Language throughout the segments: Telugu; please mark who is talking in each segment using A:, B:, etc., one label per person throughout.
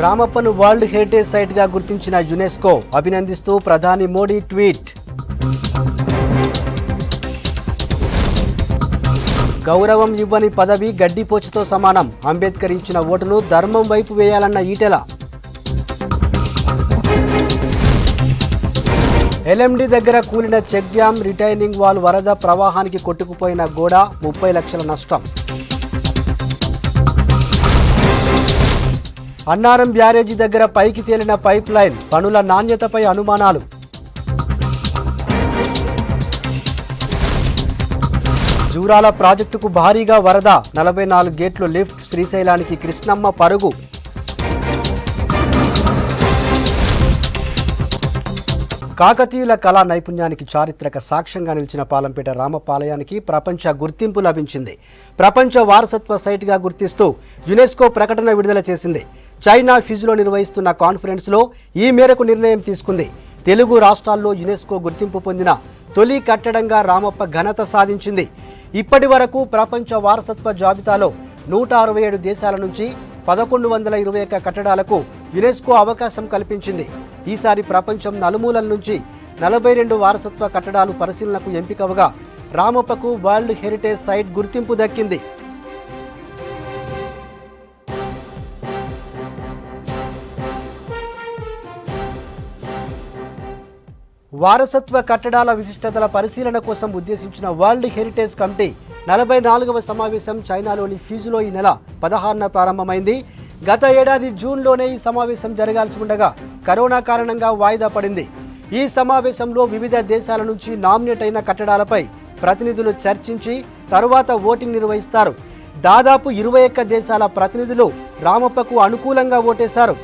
A: రామప్పను వరల్డ్ హెరిటేజ్ సైట్ గా గుర్తించిన యునెస్కో అభినందిస్తూ ప్రధాని మోడీ ట్వీట్. గౌరవం ఇవ్వని పదవి గడ్డిపోచుతో సమానం, అంబేద్కర్ ఇచ్చిన ఓటును ధర్మం వైపు వేయాలన్న ఈటెల. ఎల్ఎండి దగ్గర కూలిన చెక్ డ్యాం రిటైనింగ్ వాల్ వరద ప్రవాహానికి కొట్టుకుపోయిన గోడ, 30 లక్షల నష్టం. అన్నారం బ్యారేజీ దగ్గర పైకి తేలిన పైప్ లైన్, పనుల నాణ్యతపై అనుమానాలు. జూరాల ప్రాజెక్టుకు భారీగా వరద, 44 గేట్లు లిఫ్ట్, శ్రీశైలానికి కృష్ణమ్మ పరుగు. కాకతీయుల కళా నైపుణ్యానికి చారిత్రక సాక్ష్యంగా నిలిచిన పాలంపేట రామప్ప ఆలయానికి ప్రపంచ గుర్తింపు లభించింది. ప్రపంచ వారసత్వ సైట్గా గుర్తిస్తూ యునెస్కో ప్రకటన విడుదల చేసింది. చైనా ఫిజులో నిర్వహిస్తున్న కాన్ఫరెన్స్లో ఈ మేరకు నిర్ణయం తీసుకుంది. తెలుగు రాష్ట్రాల్లో యునెస్కో గుర్తింపు పొందిన తొలి కట్టడంగా రామప్ప ఘనత సాధించింది. ఇప్పటి వరకు ప్రపంచ వారసత్వ జాబితాలో 167 దేశాల నుంచి 1121 కట్టడాలకు యునెస్కో అవకాశం కల్పించింది. ఈసారి ప్రపంచం నలుమూలల నుంచి 42 వారసత్వ కట్టడాలు పరిశీలనకు ఎంపికవగా రామప్పకు వరల్డ్ హెరిటేజ్ సైట్ గుర్తింపు దక్కింది. వారసత్వ కట్టడాల విశిష్టతల పరిశీలన కోసం ఉద్దేశించిన వరల్డ్ హెరిటేజ్ కమిటీ 44వ సమావేశం చైనాలోని ఫిజులో ఈ నెల 16న ప్రారంభమైంది. గత ఏడాది జూన్లోనే ఈ సమావేశం జరగాల్సి ఉండగా కరోనా కారణంగా వాయిదా పడింది. ఈ సమావేశంలో వివిధ దేశాల నుంచి నామినేట్ అయిన కట్టడాలపై ప్రతినిధులు చర్చించి తరువాత ఓటింగ్ నిర్వహిస్తారు. దాదాపు 21 దేశాల ప్రతినిధులు రామప్పకు అనుకూలంగా ఓటేశారు.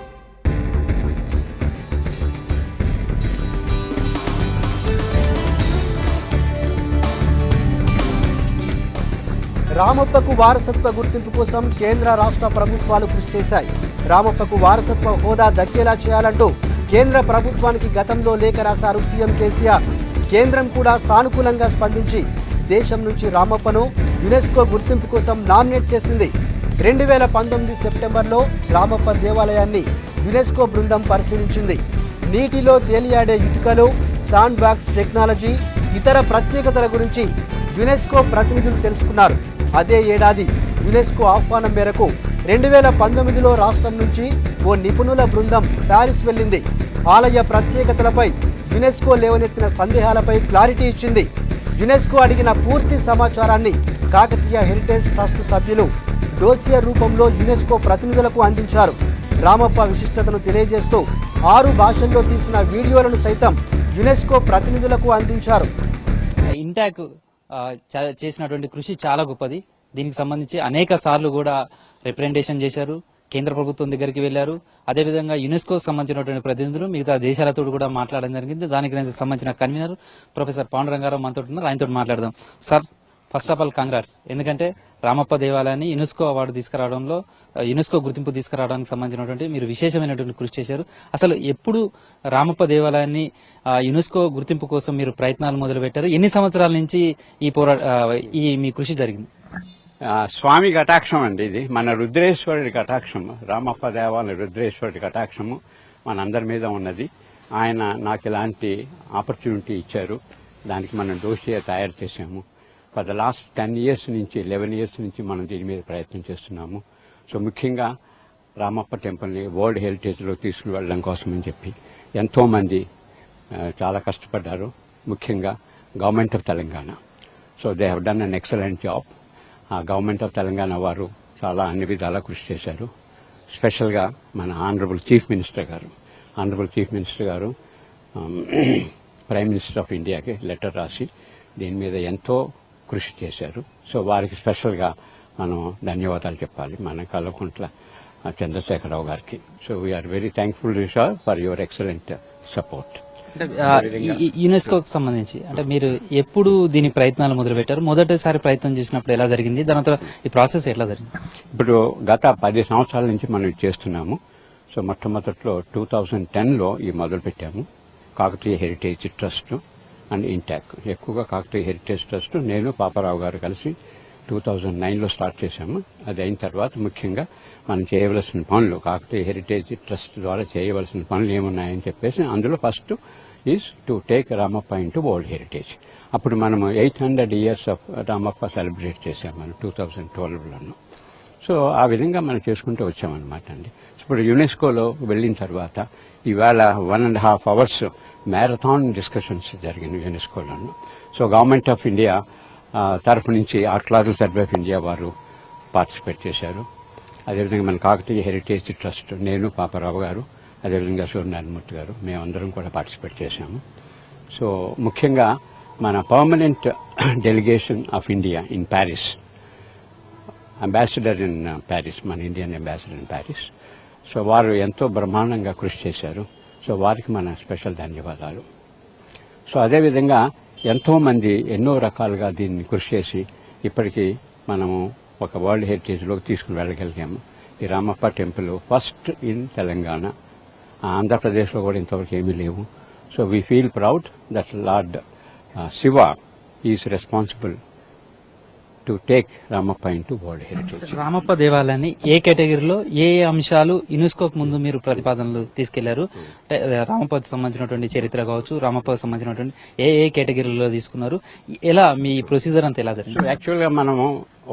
A: రామప్పకు వారసత్వ గుర్తింపు కోసం కేంద్ర రాష్ట్ర ప్రభుత్వాలు కృషి చేశాయి. రామప్పకు వారసత్వ హోదా దక్కేలా చేయాలంటూ కేంద్ర ప్రభుత్వానికి గతంలో లేఖ రాశారు సీఎం కేసీఆర్. కేంద్రం కూడా సానుకూలంగా స్పందించి దేశం నుంచి రామప్పను యునెస్కో గుర్తింపు కోసం నామినేట్ చేసింది. 2019 సెప్టెంబర్లో రామప్ప దేవాలయాన్ని యునెస్కో బృందం పరిశీలించింది. నీటిలో తేలియాడే ఇటుకలు, శాండ్ బాక్స్ టెక్నాలజీ, ఇతర ప్రత్యేకతల గురించి యునెస్కో ప్రతినిధులు తెలుసుకున్నారు. అదే ఏడాది యునెస్కో ఆహ్వానం మేరకు 2019లో రాష్ట్రం నుంచి ఓ నిపుణుల బృందం ప్యారిస్ వెళ్ళింది. ఆలయ ప్రత్యేకతలపై యునెస్కో లేవనెత్తిన సందేహాలపై క్లారిటీ ఇచ్చింది. యునెస్కో అడిగిన పూర్తి సమాచారాన్ని కాకతీయ హెరిటేజ్ ట్రస్ట్ సభ్యులు డోసియర్ రూపంలో యునెస్కో ప్రతినిధులకు అందించారు. రామప్ప విశిష్టతను తెలియజేస్తూ 6 భాషల్లో తీసిన వీడియోలను సైతం యునెస్కో ప్రతినిధులకు అందించారు.
B: ఇంటాక్ చేసినటువంటి కృషి చాలా గొప్పది. దీనికి సంబంధించి అనేక సార్లు కూడా రిప్రజెంటేషన్ చేశారు. కేంద్ర ప్రభుత్వం దగ్గరికి వెళ్లారు. అదేవిధంగా యునెస్కోకు సంబంధించినటువంటి ప్రతినిధులు మిగతా దేశాలతో కూడా మాట్లాడడం జరిగింది. దానికి సంబంధించిన కన్వీనర్ ప్రొఫెసర్ పాండురంగారావు మనతో ఉన్నారు. ఆయనతో మాట్లాడదాం. Sir, first of all congrats. ఎందుకంటే రామప్ప దేవాలయాన్ని యునెస్కో అవార్డు తీసుకురావడంలో, యునెస్కో గుర్తింపు తీసుకురావడానికి సంబంధించినటువంటి మీరు విశేషమైనటువంటి కృషి చేశారు. అసలు ఎప్పుడు రామప్ప దేవాలయాన్ని యునెస్కో గుర్తింపు కోసం మీరు ప్రయత్నాలు మొదలు పెట్టారు? ఎన్ని సంవత్సరాల నుంచి ఈ మీ కృషి జరిగింది?
C: స్వామి కటాక్షం అండి. ఇది మన రుద్రేశ్వరుడి కటాక్షము, రామప్ప దేవాలయ రుద్రేశ్వరుడి కటాక్షము మనందరి మీద ఉన్నది. ఆయన నాకు ఇలాంటి ఆపర్చునిటీ ఇచ్చారు. దానికి మనం డోసియా తయారు చేశాము. ఫర్ ద లాస్ట్ 10 years నుంచి 11 years నుంచి మనం దీని మీద ప్రయత్నం చేస్తున్నాము. సో ముఖ్యంగా రామప్ప టెంపుల్ని వరల్డ్ హెరిటేజ్లో తీసుకుని వెళ్ళడం కోసం అని చెప్పి ఎంతోమంది చాలా కష్టపడ్డారు. ముఖ్యంగా government of Telangana. So they have done an excellent job. ఆ గవర్నమెంట్ ఆఫ్ తెలంగాణ వారు చాలా అన్ని విధాలా కృషి చేశారు. స్పెషల్గా మన ఆనరబుల్ చీఫ్ మినిస్టర్ గారు ప్రైమ్ మినిస్టర్ ఆఫ్ ఇండియాకి లెటర్ రాసి దీని మీద ఎంతో కృషి చేశారు. సో వారికి స్పెషల్గా మనం ధన్యవాదాలు చెప్పాలి, మన కల్వకుంట్ల చంద్రశేఖరరావు గారికి. So we are very thankful sir for your excellent support.
B: యునెస్కోకి సంబంధించి అంటే మీరు ఎప్పుడు దీని ప్రయత్నాలు మొదలు పెట్టారు? మొదటిసారి ప్రయత్నం చేసినప్పుడు ఎలా జరిగింది? దాని తర్వాత ఈ ప్రాసెస్ ఎట్లా జరిగింది?
C: ఇప్పుడు గత 10 సంవత్సరాల నుంచి మనం చేస్తున్నాము. సో మొట్టమొదట్లో 2010లో ఈ మొదలు పెట్టాము. Kakatiya heritage trust and intact, ఎక్కువగా కాకతీయ హెరిటేజ్ ట్రస్ట్ నేను పాపారావు గారు కలిసి 2009లో స్టార్ట్ చేశాము. అది అయిన తర్వాత ముఖ్యంగా మనం చేయవలసిన పనులు, కాకతీయ హెరిటేజ్ ట్రస్ట్ ద్వారా చేయవలసిన పనులు ఏమున్నాయని చెప్పేసి అందులో first is to take Ramappa into world heritage. అప్పుడు మనము 800 years ఆఫ్ రామప్ప సెలబ్రేట్ చేశాము మనం 2012లోను. సో ఆ విధంగా మనం చేసుకుంటూ వచ్చామన్నమాట అండి. ఇప్పుడు యునెస్కోలో వెళ్ళిన తర్వాత ఇవాళ 1.5 hours మ్యారథాన్ డిస్కషన్స్ జరిగినాయి యునెస్కోలోను. సో గవర్నమెంట్ ఆఫ్ ఇండియా తరఫు నుంచి ఆర్కియాలజికల్ సర్వే ఆఫ్ ఇండియా వారు పార్టిసిపేట్ చేశారు. అదేవిధంగా మన కాకతీయ హెరిటేజ్ ట్రస్ట్, నేను, పాపారావు గారు, అదేవిధంగా సూర్యనారాయణమూర్తి గారు, మేమందరం కూడా పార్టిసిపేట్ చేశాము. సో ముఖ్యంగా మన permanent delegation of India in Paris, ambassador in Paris, మన Indian ambassador in Paris, so వారు ఎంతో బ్రహ్మాండంగా కృషి చేశారు. సో వారికి మన స్పెషల్ ధన్యవాదాలు. సో అదేవిధంగా ఎంతోమంది ఎన్నో రకాలుగా దీన్ని కృషి చేసి ఇప్పటికీ మనము ఒక వరల్డ్ హెరిటేజ్లోకి తీసుకుని వెళ్ళగలిగాము. ఈ Ramappa temple first in Telangana, ఆంధ్రప్రదేశ్లో కూడా ఇంతవరకు ఏమీ లేవు. So we feel proud that lord Shiva is responsible to take Ramappa into world heritage.
B: Ramappa దేవాలయాన్ని ఏ కేటగిరీలో ఏ అంశాలు యునెస్కోకు ముందు మీరు ప్రతిపాదనలు తీసుకెళ్లారు? అంటే రామప్పకు సంబంధించినటువంటి చరిత్ర కావచ్చు, రామప్పకు సంబంధించినటువంటి ఏ కేటగిరీలో తీసుకున్నారు? ఎలా మీ ప్రొసీజర్ అంతా ఎలా జరిగింది?
C: యాక్చువల్గా మనము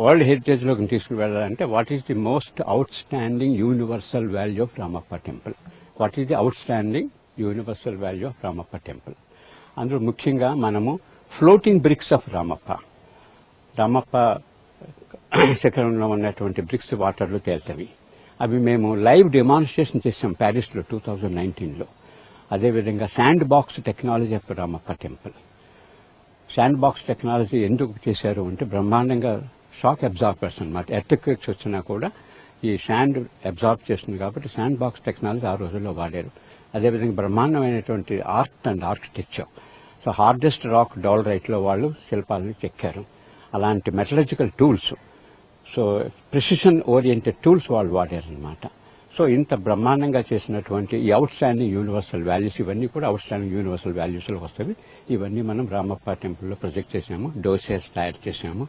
C: వరల్డ్ హెరిటేజ్లోకి తీసుకుని వెళ్ళాలంటే what is the most out standing universal value of Ramappa temple, what is the out standing universal value of Ramappa temple. అందులో ముఖ్యంగా మనము ఫ్లోటింగ్ బ్రిక్స్ ఆఫ్ రామప్ప శిఖరంలో ఉన్నటువంటి బ్రిక్స్ వాటర్లో తేల్తవి. అవి మేము లైవ్ డెమాన్స్ట్రేషన్ చేసాం ప్యారిస్లో 2019లో. అదేవిధంగా sand box technology of Ramappa temple. Sand box technology ఎందుకు చేశారు అంటే బ్రహ్మాండంగా షాక్ అబ్జార్బర్స్ అనమాట. ఎర్త్క్వేక్స్ వచ్చినా కూడా ఈ శాండ్ అబ్జార్బ్ చేస్తుంది కాబట్టి శాండ్ బాక్స్ టెక్నాలజీ ఆ రోజుల్లో వాడారు. అదేవిధంగా బ్రహ్మాండమైనటువంటి art and architecture. So hardest rock డాలరైట్లో వాళ్ళు శిల్పాలను చెక్కారు. అలాంటి metallurgical tools, so precision oriented tools వాళ్ళు వాడారనమాట. సో ఇంత బ్రహ్మాండంగా చేసినటువంటి ఈ అవుట్ స్టాండింగ్ యూనివర్సల్ వాల్యూస్, ఇవన్నీ కూడా అవుట్ స్టాండింగ్ యూనివర్సల్ వాల్యూస్లో వస్తాయి. ఇవన్నీ మనం రామప్ప టెంపుల్లో ప్రొజెక్ట్ చేసాము, డోసెస్ తయారు చేసాము.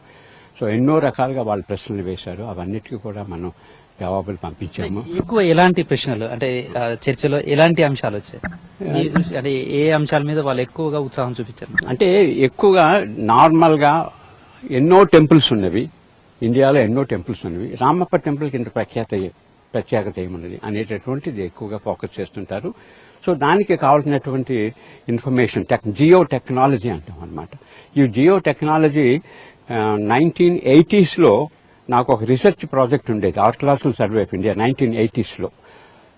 C: సో ఎన్నో రకాలుగా వాళ్ళు ప్రశ్నలు వేశారు, అవన్నిటికీ కూడా మనం జవాబులు పంపించాము.
B: ఎక్కువ ఎలాంటి ప్రశ్నలు అంటే చర్చలో ఎలాంటి అంశాలు వచ్చాయి? అంటే ఏ అంశాల మీద వాళ్ళు ఎక్కువగా ఉత్సాహం చూపించారు?
C: అంటే ఎక్కువగా నార్మల్గా ఎన్నో టెంపుల్స్ ఉన్నవి, ఇండియాలో ఎన్నో టెంపుల్స్ ఉన్నవి, రామప్ప టెంపుల్కి ఇంత ప్రత్యేకత ఏమున్నది అనేటటువంటిది ఎక్కువగా ఫోకస్ చేస్తుంటారు. సో దానికి కావాల్సినటువంటి ఇన్ఫర్మేషన్ జియో టెక్నాలజీ అంటాం అనమాట. ఈ జియో టెక్నాలజీ 1980sలో నాకు ఒక రీసెర్చ్ ప్రాజెక్ట్ ఉండేది, ఆర్కియాలజికల్ సర్వే ఆఫ్ ఇండియా 1980sలో.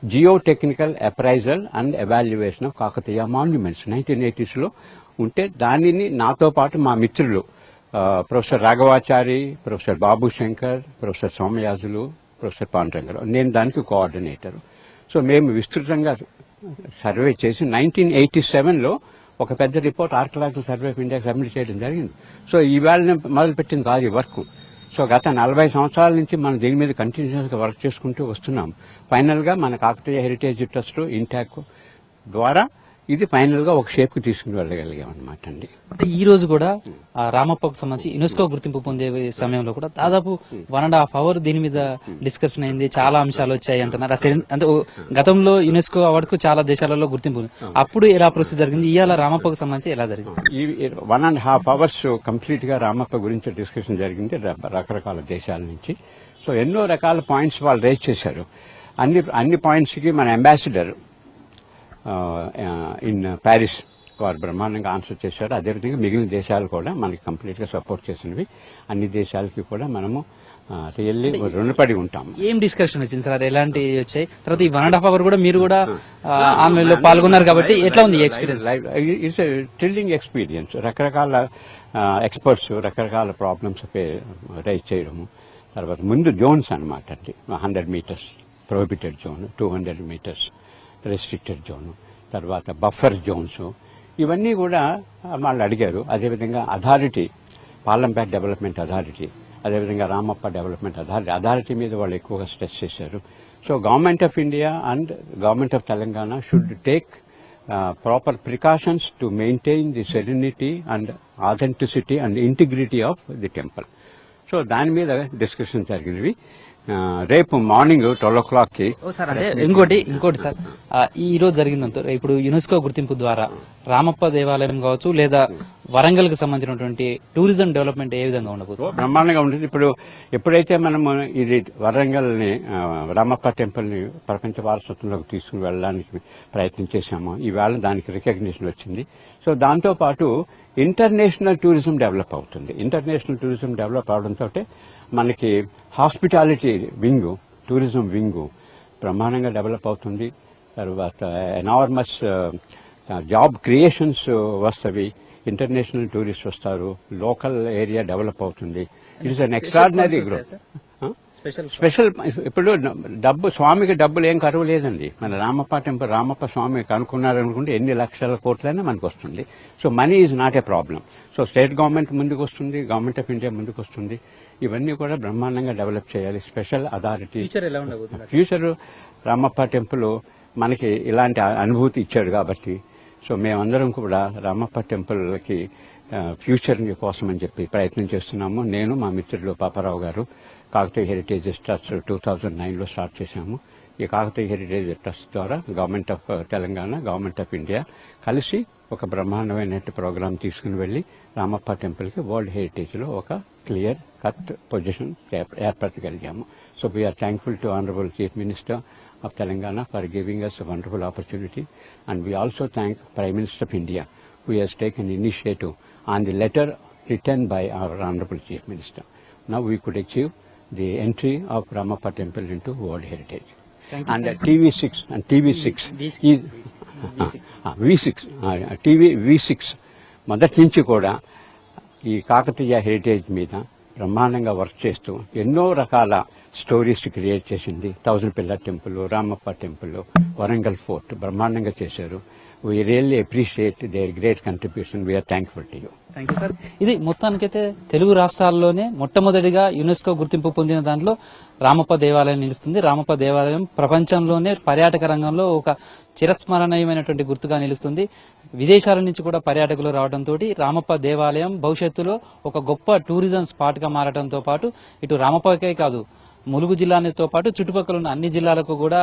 C: Geo technical appraisal and evaluation of Kakatiya monuments 1980sలో ఉంటే దానిని నాతో పాటు మా మిత్రులు professor Raghavachari, professor Babu Shankar, professor Somayajulu, professor Pandurangarao, నేను దానికి కోఆర్డినేటర్. సో మేము విస్తృతంగా సర్వే చేసి 1987లో ఒక పెద్ద రిపోర్ట్ ఆర్కియాలజికల్ సర్వే ఆఫ్ ఇండియాకి సబ్మిట్ చేయడం జరిగింది. సో ఈవేళ మొదలుపెట్టింది కాదు ఈ వర్క్. సో గత 40 సంవత్సరాల నుంచి మనం దీని మీద కంటిన్యూస్గా వర్క్ చేసుకుంటూ వస్తున్నాం. ఫైనల్గా మన కాకతీయ హెరిటేజ్ ట్రస్ట్ ఇంటాక్ ద్వారా ఇది ఫైనల్ గా ఒక షేప్ కి తీసుకుని వెళ్ళగలిగాం అనమాట అండి.
B: అంటే ఈ రోజు కూడా రామప్పకు సంబంధించి యునెస్కో గుర్తింపు పొందే సమయంలో కూడా దాదాపు 1.5 hour దీని మీద డిస్కషన్ అయింది, చాలా అంశాలు వచ్చాయి అంటున్నారు. అంటే గతంలో యునెస్కో అవార్డు కు చాలా దేశాలలో గుర్తింపు అప్పుడు ఎలా ప్రొసీజర్ జరిగింది, ఇవాళ రామప్పకు సంబంధించి ఎలా జరిగింది?
C: ఈ 1.5 hours కంప్లీట్ గా రామప్ప గురించి డిస్కషన్ జరిగింది రకరకాల దేశాల నుంచి. సో ఎన్నో రకాల పాయింట్స్ వాళ్ళు రేజ్ చేశారు. అన్ని పాయింట్స్ కి మన అంబాసిడర్ ఇన్ ప్యారిస్ వారు బ్రహ్మాండంగా ఆన్సర్ చేశారు. అదేవిధంగా మిగిలిన దేశాలు కూడా మనకి కంప్లీట్ గా సపోర్ట్ చేసినవి. అన్ని దేశాలకి కూడా మనము రియల్లీ రుణపడి ఉంటాము.
B: ఏం డిస్కషన్ వచ్చింది సార్, ఎలాంటి వచ్చాయి? తర్వాత ఈ 1.5 hour కూడా మీరు కూడా ఆన్లైన్ లో పాల్గొన్నారు కాబట్టి ఎట్లా ఉంది ఎక్స్పీరియన్స్?
C: It's thrilling experience. రకరకాల ఎక్స్పర్ట్స్ రకరకాల ప్రాబ్లమ్స్ రైజ్ చేయడము. తర్వాత ముందు జోన్స్ అనమాట అండి, 100 meters prohibited zone, 200 meters restricted zone, తర్వాత బఫర్ జోన్స్, ఇవన్నీ కూడా వాళ్ళు అడిగారు. అదేవిధంగా అథారిటీ, పార్లంపేట్ డెవలప్మెంట్ అథారిటీ, అదేవిధంగా రామప్ప డెవలప్మెంట్ అథారిటీ మీద వాళ్ళు ఎక్కువగా స్ట్రెస్ చేశారు. So government of India and government of Telangana should take proper precautions to maintain the serenity and authenticity and integrity of the temple. So దాని మీద డిస్కషన్ జరిగినవి. రేపు మార్నింగ్ 12 o'clockకి.
B: సార్ అంటే ఇంకోటి సార్, ఈ రోజు జరిగిందంత ఇప్పుడు యునెస్కో గుర్తింపు ద్వారా రామప్ప దేవాలయం కావచ్చు లేదా వరంగల్ కి సంబంధించినటువంటి టూరిజం డెవలప్మెంట్ ఏ విధంగా ఉండబోతుంది?
C: బ్రహ్మాండంగా ఉంటుంది. ఇప్పుడు ఎప్పుడైతే మనము ఇది వరంగల్ని రామప్ప టెంపుల్ని ప్రపంచ వారసత్వంలోకి తీసుకుని వెళ్ళడానికి ప్రయత్నం చేశామో ఈవేళ దానికి రికగ్నిషన్ వచ్చింది. సో దాంతోపాటు ఇంటర్నేషనల్ టూరిజం డెవలప్ అవుతుంది. ఇంటర్నేషనల్ టూరిజం డెవలప్ అవడంతో మనకి హాస్పిటాలిటీ వింగ్, టూరిజం వింగ్ బ్రహ్మాండంగా డెవలప్ అవుతుంది. తర్వాత ఎనార్మస్ జాబ్ క్రియేషన్స్ వస్తవి, ఇంటర్నేషనల్ టూరిస్ట్ వస్తారు, లోకల్ ఏరియా డెవలప్ అవుతుంది. It is an extraordinary growth. Special ఇప్పుడు స్వామికి డబ్బులు ఏం కరువు లేదండి. మన రామప్ప టెంపుల్ రామప్ప స్వామికి అనుకున్నారనుకుంటే ఎన్ని లక్షల కోట్లైనా మనకు వస్తుంది. So money is not a problem. So state government ముందుకు వస్తుంది, గవర్నమెంట్ ఆఫ్ ఇండియా ముందుకు వస్తుంది. ఇవన్నీ కూడా బ్రహ్మాండంగా డెవలప్ చేయాలి. Special authority future Ramappa temple మనకి ఇలాంటి అనుభూతి ఇచ్చాడు కాబట్టి సో మేమందరం కూడా రామప్ప టెంపుల్కి ఫ్యూచర్ కోసం అని చెప్పి ప్రయత్నం చేస్తున్నాము. నేను మా మిత్రులు పాపారావు గారు కాకతీయ హెరిటేజ్ ట్రస్ట్ 2009లో స్టార్ట్ చేశాము. ఈ కాకతీయ హెరిటేజ్ ట్రస్ట్ ద్వారా government of Telangana, government of India కలిసి ఒక బ్రహ్మాండమైన ప్రోగ్రాం తీసుకుని వెళ్లి రామప్ప టెంపుల్కి వరల్డ్ హెరిటేజ్లో ఒక క్లియర్ కట్ పొజిషన్ ఏర్పరచగలిగాము. So we are thankful to honourable chief minister of Telangana for giving us a wonderful opportunity, and we also thank Prime Minister of India who has taken initiative on the letter written by our Honorable Chief Minister. Now we could achieve the entry of Ramappa Temple into World Heritage. And V6 మొదటి నుంచి కూడా ఈ కాకతీయ హెరిటేజ్ మీద బ్రహ్మాండంగా వర్క్ చేస్తూ ఎన్నో రకాల స్టోరీస్ క్రియేట్ చేసింది. 1000 pillar temple, Ramappa temple, Warangal fort బ్రహ్మాండంగా చేశారు. We really appreciate their great contribution. We are thankful to you.
B: Thank you sir. ఇది మొత్తానికైతే తెలుగు రాష్ట్రాల్లోనే మొట్టమొదటిగా యునెస్కో గుర్తింపు పొందిన దాంట్లో రామప్ప దేవాలయం నిలుస్తుంది. రామప్ప దేవాలయం ప్రపంచంలోనే పర్యాటక రంగంలో ఒక చిరస్మరణీయమైనటువంటి గుర్తుగా నిలుస్తుంది. విదేశాల నుంచి కూడా పర్యాటకులు రావడంతో రామప్ప దేవాలయం భవిష్యత్తులో ఒక గొప్ప టూరిజం స్పాట్ గా మారడంతో పాటు ఇటు రామప్పకే కాదు ములుగు జిల్లాతో పాటు చుట్టుపక్కల ఉన్న అన్ని జిల్లాలకు కూడా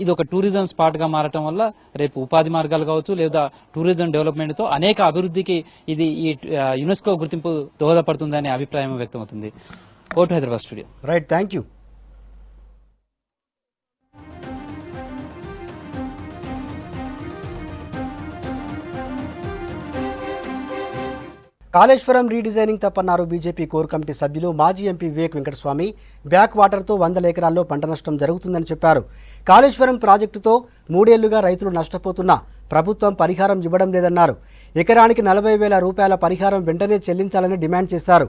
B: ఇది ఒక టూరిజం స్పాట్ గా మారటం వల్ల రేపు ఉపాధి మార్గాలు కావచ్చు లేదా టూరిజం డెవలప్మెంట్ తో అనేక అభివృద్ధికి ఇది ఈ యునెస్కో గుర్తింపు దోహదపడుతుందనే అభిప్రాయం వ్యక్తమవుతుంది. Court Hyderabad studio.
A: Right, thank you. Kaleshwaram redesigning తప్పన్నారు బీజేపీ కోర్ కమిటీ సభ్యులు. మాజీ ఎంపీ వివేక్ వెంకటస్వామి బ్యాక్ వాటర్తో 100 ఎకరాల్లో పంట నష్టం జరుగుతుందని చెప్పారు. కాళేశ్వరం ప్రాజెక్టుతో 3 ఏళ్లుగా రైతులు నష్టపోతున్నా ప్రభుత్వం పరిహారం ఇవ్వడం లేదన్నారు. ఎకరానికి 40,000 రూపాయల పరిహారం వెంటనే చెల్లించాలని డిమాండ్ చేశారు.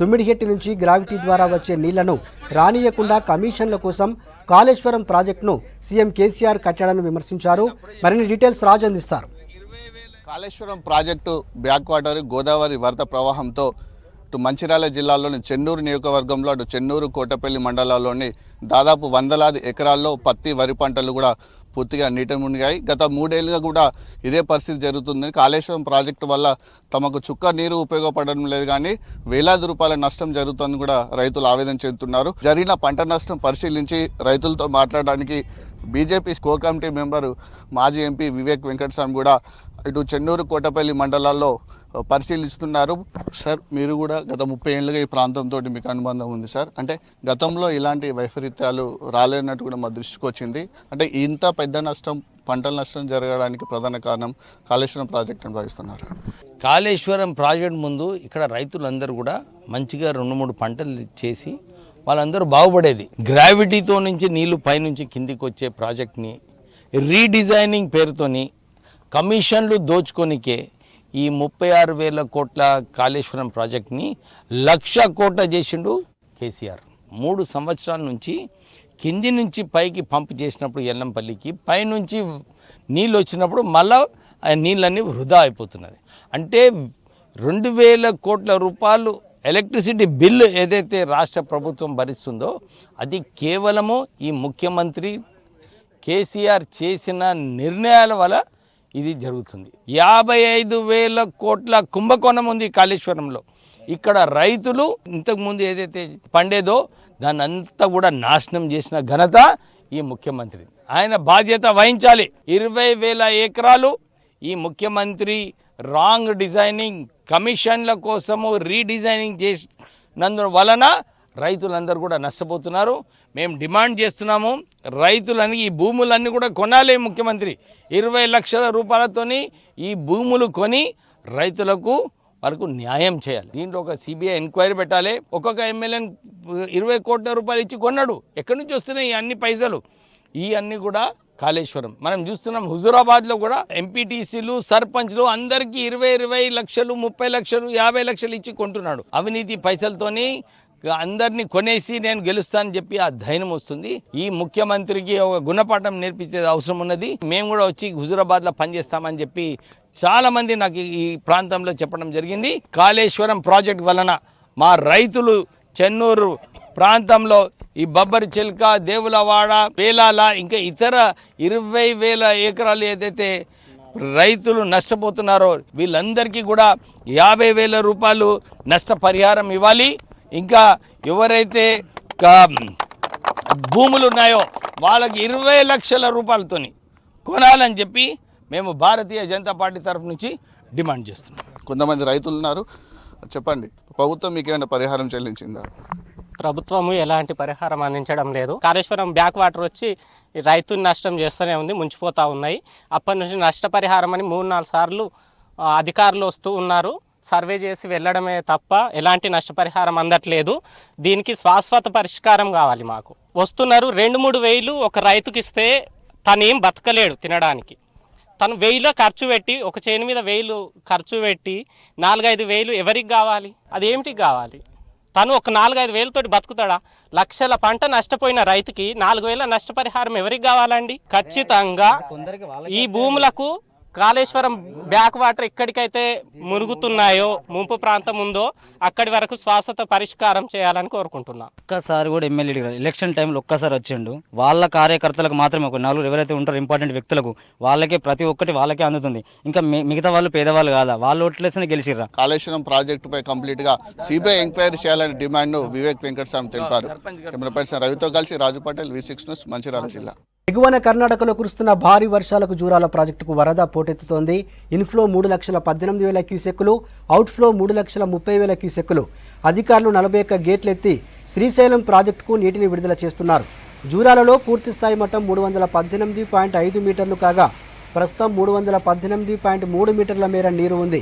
A: తుమ్మిడిహెట్టి నుంచి గ్రావిటీ ద్వారా వచ్చే నీళ్లను రానియకుండా కమిషన్ల కోసం కాళేశ్వరం ప్రాజెక్టును సీఎం కేసీఆర్ కట్టాడని విమర్శించారు. మరిన్ని డీటెయిల్స్ రాజు అందిస్తారు.
D: Kaleshwaram project back water Godavari వరద ప్రవాహంతో ఇటు మంచిర్యాల జిల్లాలోని చెన్నూరు నియోజకవర్గంలో అటు చెన్నూరు కోటపల్లి మండలాల్లోని దాదాపు 100 ఎకరాల్లో పత్తి, వరి పంటలు కూడా పూర్తిగా నీట మునిగాయి. గత 3 ఏళ్లుగా కూడా ఇదే పరిస్థితి జరుగుతుంది. కాళేశ్వరం ప్రాజెక్టు వల్ల తమకు చుక్క నీరు ఉపయోగపడడం లేదు, కానీ వేలాది రూపాయల నష్టం జరుగుతుందని కూడా రైతులు ఆవేదన చెందుతున్నారు. జరిగిన పంట నష్టం పరిశీలించి రైతులతో మాట్లాడడానికి బీజేపీ కోర్ కమిటీ మెంబరు మాజీ ఎంపీ వివేక్ వెంకటస్వామి కూడా ఇటు చెన్నూరు కోటపల్లి మండలాల్లో పరిశీలిస్తున్నారు. సార్, మీరు కూడా గత 30 ఏళ్ళుగా ఈ ప్రాంతంతో మీకు అనుబంధం ఉంది సార్. అంటే గతంలో ఇలాంటి వైపరీత్యాలు రాలేనట్టు కూడా మా దృష్టికి వచ్చింది. అంటే ఇంత పెద్ద నష్టం, పంటల నష్టం జరగడానికి ప్రధాన కారణం కాళేశ్వరం ప్రాజెక్ట్ అని భావిస్తున్నారు.
E: కాళేశ్వరం ప్రాజెక్ట్ ముందు ఇక్కడ రైతులందరూ కూడా మంచిగా 2-3 పంటలు చేసి వాళ్ళందరూ బాగుపడేది. గ్రావిటీతో నుంచి నీళ్లు పైనుంచి కిందికి వచ్చే ప్రాజెక్ట్ని రీడిజైనింగ్ పేరుతోని కమిషన్లు దోచుకొనికే ఈ 36,000 కోట్ల కాళేశ్వరం ప్రాజెక్ట్ని 1,00,000 కోట్ల చేసిండు కేసీఆర్. 3 సంవత్సరాల నుంచి కింది నుంచి పైకి పంపు చేసినప్పుడు ఎల్లంపల్లికి పైనుంచి నీళ్ళు వచ్చినప్పుడు మళ్ళా ఆ నీళ్ళన్నీ వృధా అయిపోతున్నది. అంటే 2,000 కోట్ల రూపాయలు ఎలక్ట్రిసిటీ బిల్లు ఏదైతే రాష్ట్ర ప్రభుత్వం భరిస్తుందో అది కేవలము ఈ ముఖ్యమంత్రి కేసీఆర్ చేసిన నిర్ణయాల వల్ల ఇది జరుగుతుంది. 55,000 కోట్ల కుంభకోణం ఉంది కాళేశ్వరంలో. ఇక్కడ రైతులు ఇంతకుముందు ఏదైతే పండేదో దాన్ని అంతా కూడా నాశనం చేసిన ఘనత ఈ ముఖ్యమంత్రి. ఆయన బాధ్యత వహించాలి. 20,000 ఎకరాలు ఈ ముఖ్యమంత్రి రాంగ్ డిజైనింగ్ కమిషన్ల కోసము రీడిజైనింగ్ చేసినందు వలన రైతులందరూ కూడా నష్టపోతున్నారు. మేము డిమాండ్ చేస్తున్నాము, రైతులని ఈ భూములన్నీ కూడా కొనాలి. ముఖ్యమంత్రి 20 లక్షల రూపాయలతోని ఈ భూములు కొని రైతులకు వరకు న్యాయం చేయాలి. దీంట్లో ఒక సిబిఐ ఎంక్వైరీ పెట్టాలి. ఒక్కొక్క ఎమ్మెల్యేని 20 కోట్ల రూపాయలు ఇచ్చి కొన్నాడు. ఎక్కడి నుంచి వస్తున్నాయి అన్ని పైసలు? ఈ అన్నీ కూడా కాళేశ్వరం మనం చూస్తున్నాం. హుజూరాబాద్లో కూడా ఎంపీటీసీలు సర్పంచ్లు అందరికీ 20 లక్షలు 30 లక్షలు 50 లక్షలు ఇచ్చి కొంటున్నాడు. అవినీతి పైసలతోని అందరినీ కొనేసి నేను గెలుస్తానని చెప్పి ఆ ధైర్యం వస్తుంది. ఈ ముఖ్యమంత్రికి ఒక గుణపాఠం నేర్పించే అవసరం ఉన్నది. మేము కూడా వచ్చి హుజూరాబాద్లో పనిచేస్తామని చెప్పి చాలా మంది నాకు ఈ ప్రాంతంలో చెప్పడం జరిగింది. కాళేశ్వరం ప్రాజెక్ట్ వలన మా రైతులు చెన్నూరు ప్రాంతంలో ఈ బొబ్బరి చిల్క, దేవులవాడ, పేలాల ఇంకా ఇతర 20,000 ఎకరాలు ఏదైతే రైతులు నష్టపోతున్నారో వీళ్ళందరికీ కూడా 50,000 రూపాయలు నష్టపరిహారం ఇవ్వాలి. ఇంకా ఎవరైతే భూములు ఉన్నాయో వాళ్ళకి 20 లక్షల రూపాయలతోని కొనాలని చెప్పి మేము భారతీయ జనతా పార్టీ తరఫు నుంచి డిమాండ్ చేస్తున్నాం.
D: కొంతమంది రైతులు ఉన్నారు, చెప్పండి, ప్రభుత్వం మీకు ఏమైనా పరిహారం చెల్లించిందా?
F: ప్రభుత్వము ఎలాంటి పరిహారం అందించడం లేదు. కాళేశ్వరం బ్యాక్ వాటర్ వచ్చి రైతుని నష్టం చేస్తూనే ఉంది, ముంచిపోతూ ఉన్నాయి. అప్పటి నుంచి నష్టపరిహారం అని 3-4 సార్లు అధికారులు వస్తూ ఉన్నారు, సర్వే చేసి వెళ్ళడమే తప్ప ఎలాంటి నష్టపరిహారం అందట్లేదు. దీనికి శాశ్వత పరిష్కారం కావాలి. మాకు వస్తున్నారు 2-3 వేలు ఒక రైతుకి ఇస్తే తనేం బతకలేడు తినడానికి. తను 1000 ఖర్చు పెట్టి ఒక చేను మీద 1000 ఖర్చు పెట్టి 4-5 వేలు ఎవరికి కావాలి? అదేమిటికి కావాలి? తను ఒక 4-5 వేలతోటి బతుకుతాడా? లక్షల పంట నష్టపోయిన రైతుకి 4,000 నష్టపరిహారం ఎవరికి కావాలండి? ఖచ్చితంగా ఈ భూములకు కాళేశ్వరం బ్యాక్ వాటర్ ఎక్కడికైతే మురుగుతున్నాయో ముంపు ప్రాంతం ఉందో అక్కడి వరకు శాశ్వత పరిష్కారం చేయాలని కోరుకుంటున్నా.
G: ఒక్కసారి కూడా ఎమ్మెల్యే ఎలక్షన్ టైంలో ఒక్కసారి వచ్చిండు. వాళ్ళ కార్యకర్తలకు మాత్రమే ఒక 4 ఎవరైతే ఉంటారో ఇంపార్టెంట్ వ్యక్తులకు వాళ్ళకే ప్రతి ఒక్కటి వాళ్ళకే అందుతుంది. ఇంకా మిగతా వాళ్ళు పేదవాళ్ళు కాదా? వాళ్ళు ఓట్లేసిన గెలిచిర్రా?
D: కాళేశ్వరం ప్రాజెక్టుపై కంప్లీట్గా సిబిఐ ఎంక్వైరీ చేయాలనే డిమాండ్ను వివేక్ వెంకటస్వామి తెలిపారు. కెమెరా పర్సన్ రవితో కలిసి రాజు పటేల్, V6 న్యూస్, మంచిర్యాల జిల్లా.
A: ఎగువన కర్ణాటకలో కురుస్తున్న భారీ వర్షాలకు జూరాల ప్రాజెక్టుకు వరద పోటెత్తుతోంది. Inflow 3,18,000 క్యూసెక్కులు, outflow 3,30,000 క్యూసెక్కులు. అధికారులు 41 గేట్లు ఎత్తి శ్రీశైలం ప్రాజెక్టుకు నీటిని విడుదల చేస్తున్నారు. జూరాలలో పూర్తిస్థాయి మట్టం 318.5 మీటర్లు కాగా ప్రస్తుతం 318.3 మీటర్ల మేర నీరు ఉంది.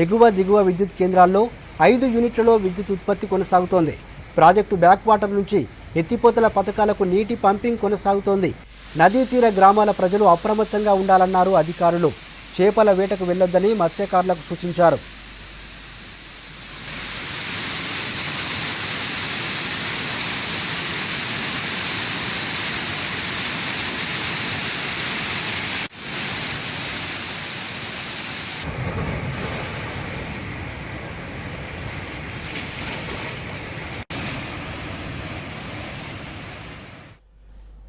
A: ఎగువ దిగువ విద్యుత్ కేంద్రాల్లో 5 యూనిట్లలో విద్యుత్ ఉత్పత్తి కొనసాగుతోంది. ప్రాజెక్టు బ్యాక్ వాటర్ నుంచి ఎత్తిపోతల పథకాలకు నీటి పంపింగ్ కొనసాగుతోంది. నదీ తీర గ్రామాల ప్రజలు అప్రమత్తంగా ఉండాలన్నారు అధికారులు. చేపల వేటకు వెళ్లొద్దని మత్స్యకారులకు సూచించారు.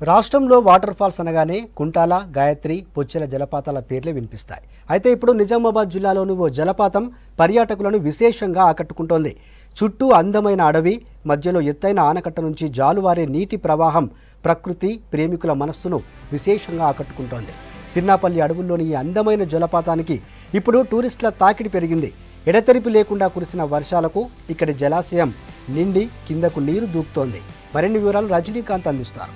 A: రాష్ట్రంలో వాటర్ ఫాల్స్ అనగానే కుంటాల, గాయత్రి, పొచ్చెల జలపాతాల పేర్లే వినిపిస్తాయి. అయితే ఇప్పుడు నిజామాబాద్ జిల్లాలోని ఓ జలపాతం పర్యాటకులను విశేషంగా ఆకట్టుకుంటోంది. చుట్టూ అందమైన అడవి, మధ్యలో ఎత్తైన ఆనకట్ట నుంచి జాలువారే నీటి ప్రవాహం ప్రకృతి ప్రేమికుల మనస్సును విశేషంగా ఆకట్టుకుంటోంది. సిర్నాపల్లి అడవుల్లోని ఈ అందమైన జలపాతానికి ఇప్పుడు టూరిస్టుల తాకిడి పెరిగింది. ఎడతెరిపి లేకుండా కురిసిన వర్షాలకు ఇక్కడి జలాశయం నిండి కిందకు నీరు దూకుతోంది. మరిన్ని వివరాలు రజనీకాంత్ అందిస్తారు.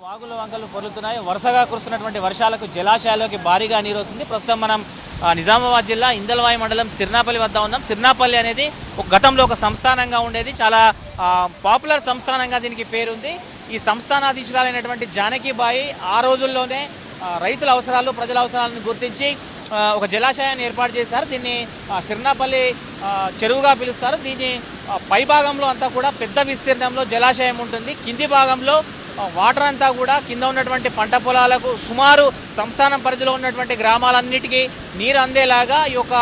H: వాగులు వంకలు పొర్లుతున్నాయి. వరుసగా కురుస్తున్నటువంటి వర్షాలకు జలాశయాల్లోకి భారీగా నీరు వస్తుంది. ప్రస్తుతం మనం నిజామాబాద్ జిల్లా ఇందల్వాయి మండలం సిర్నాపల్లి వద్ద ఉన్నాం. సిర్నాపల్లి అనేది ఒక గతంలో ఒక సంస్థానంగా ఉండేది. చాలా పాపులర్ సంస్థానంగా దీనికి పేరుంది. ఈ సంస్థానాధీశురాలైనటువంటి జానకిబాయి ఆ రోజుల్లోనే రైతుల అవసరాలు, ప్రజల అవసరాలను గుర్తించి ఒక జలాశయాన్ని ఏర్పాటు చేశారు. దీన్ని సిర్నాపల్లి చెరువుగా పిలుస్తారు. దీని పై భాగంలో అంతా కూడా పెద్ద విస్తీర్ణంలో జలాశయం ఉంటుంది. కింది భాగంలో వాటర్ అంతా కూడా కింద ఉన్నటువంటి పంట పొలాలకు, సుమారు సంస్థానం పరిధిలో ఉన్నటువంటి గ్రామాలన్నిటికీ నీరు అందేలాగా ఈ యొక్క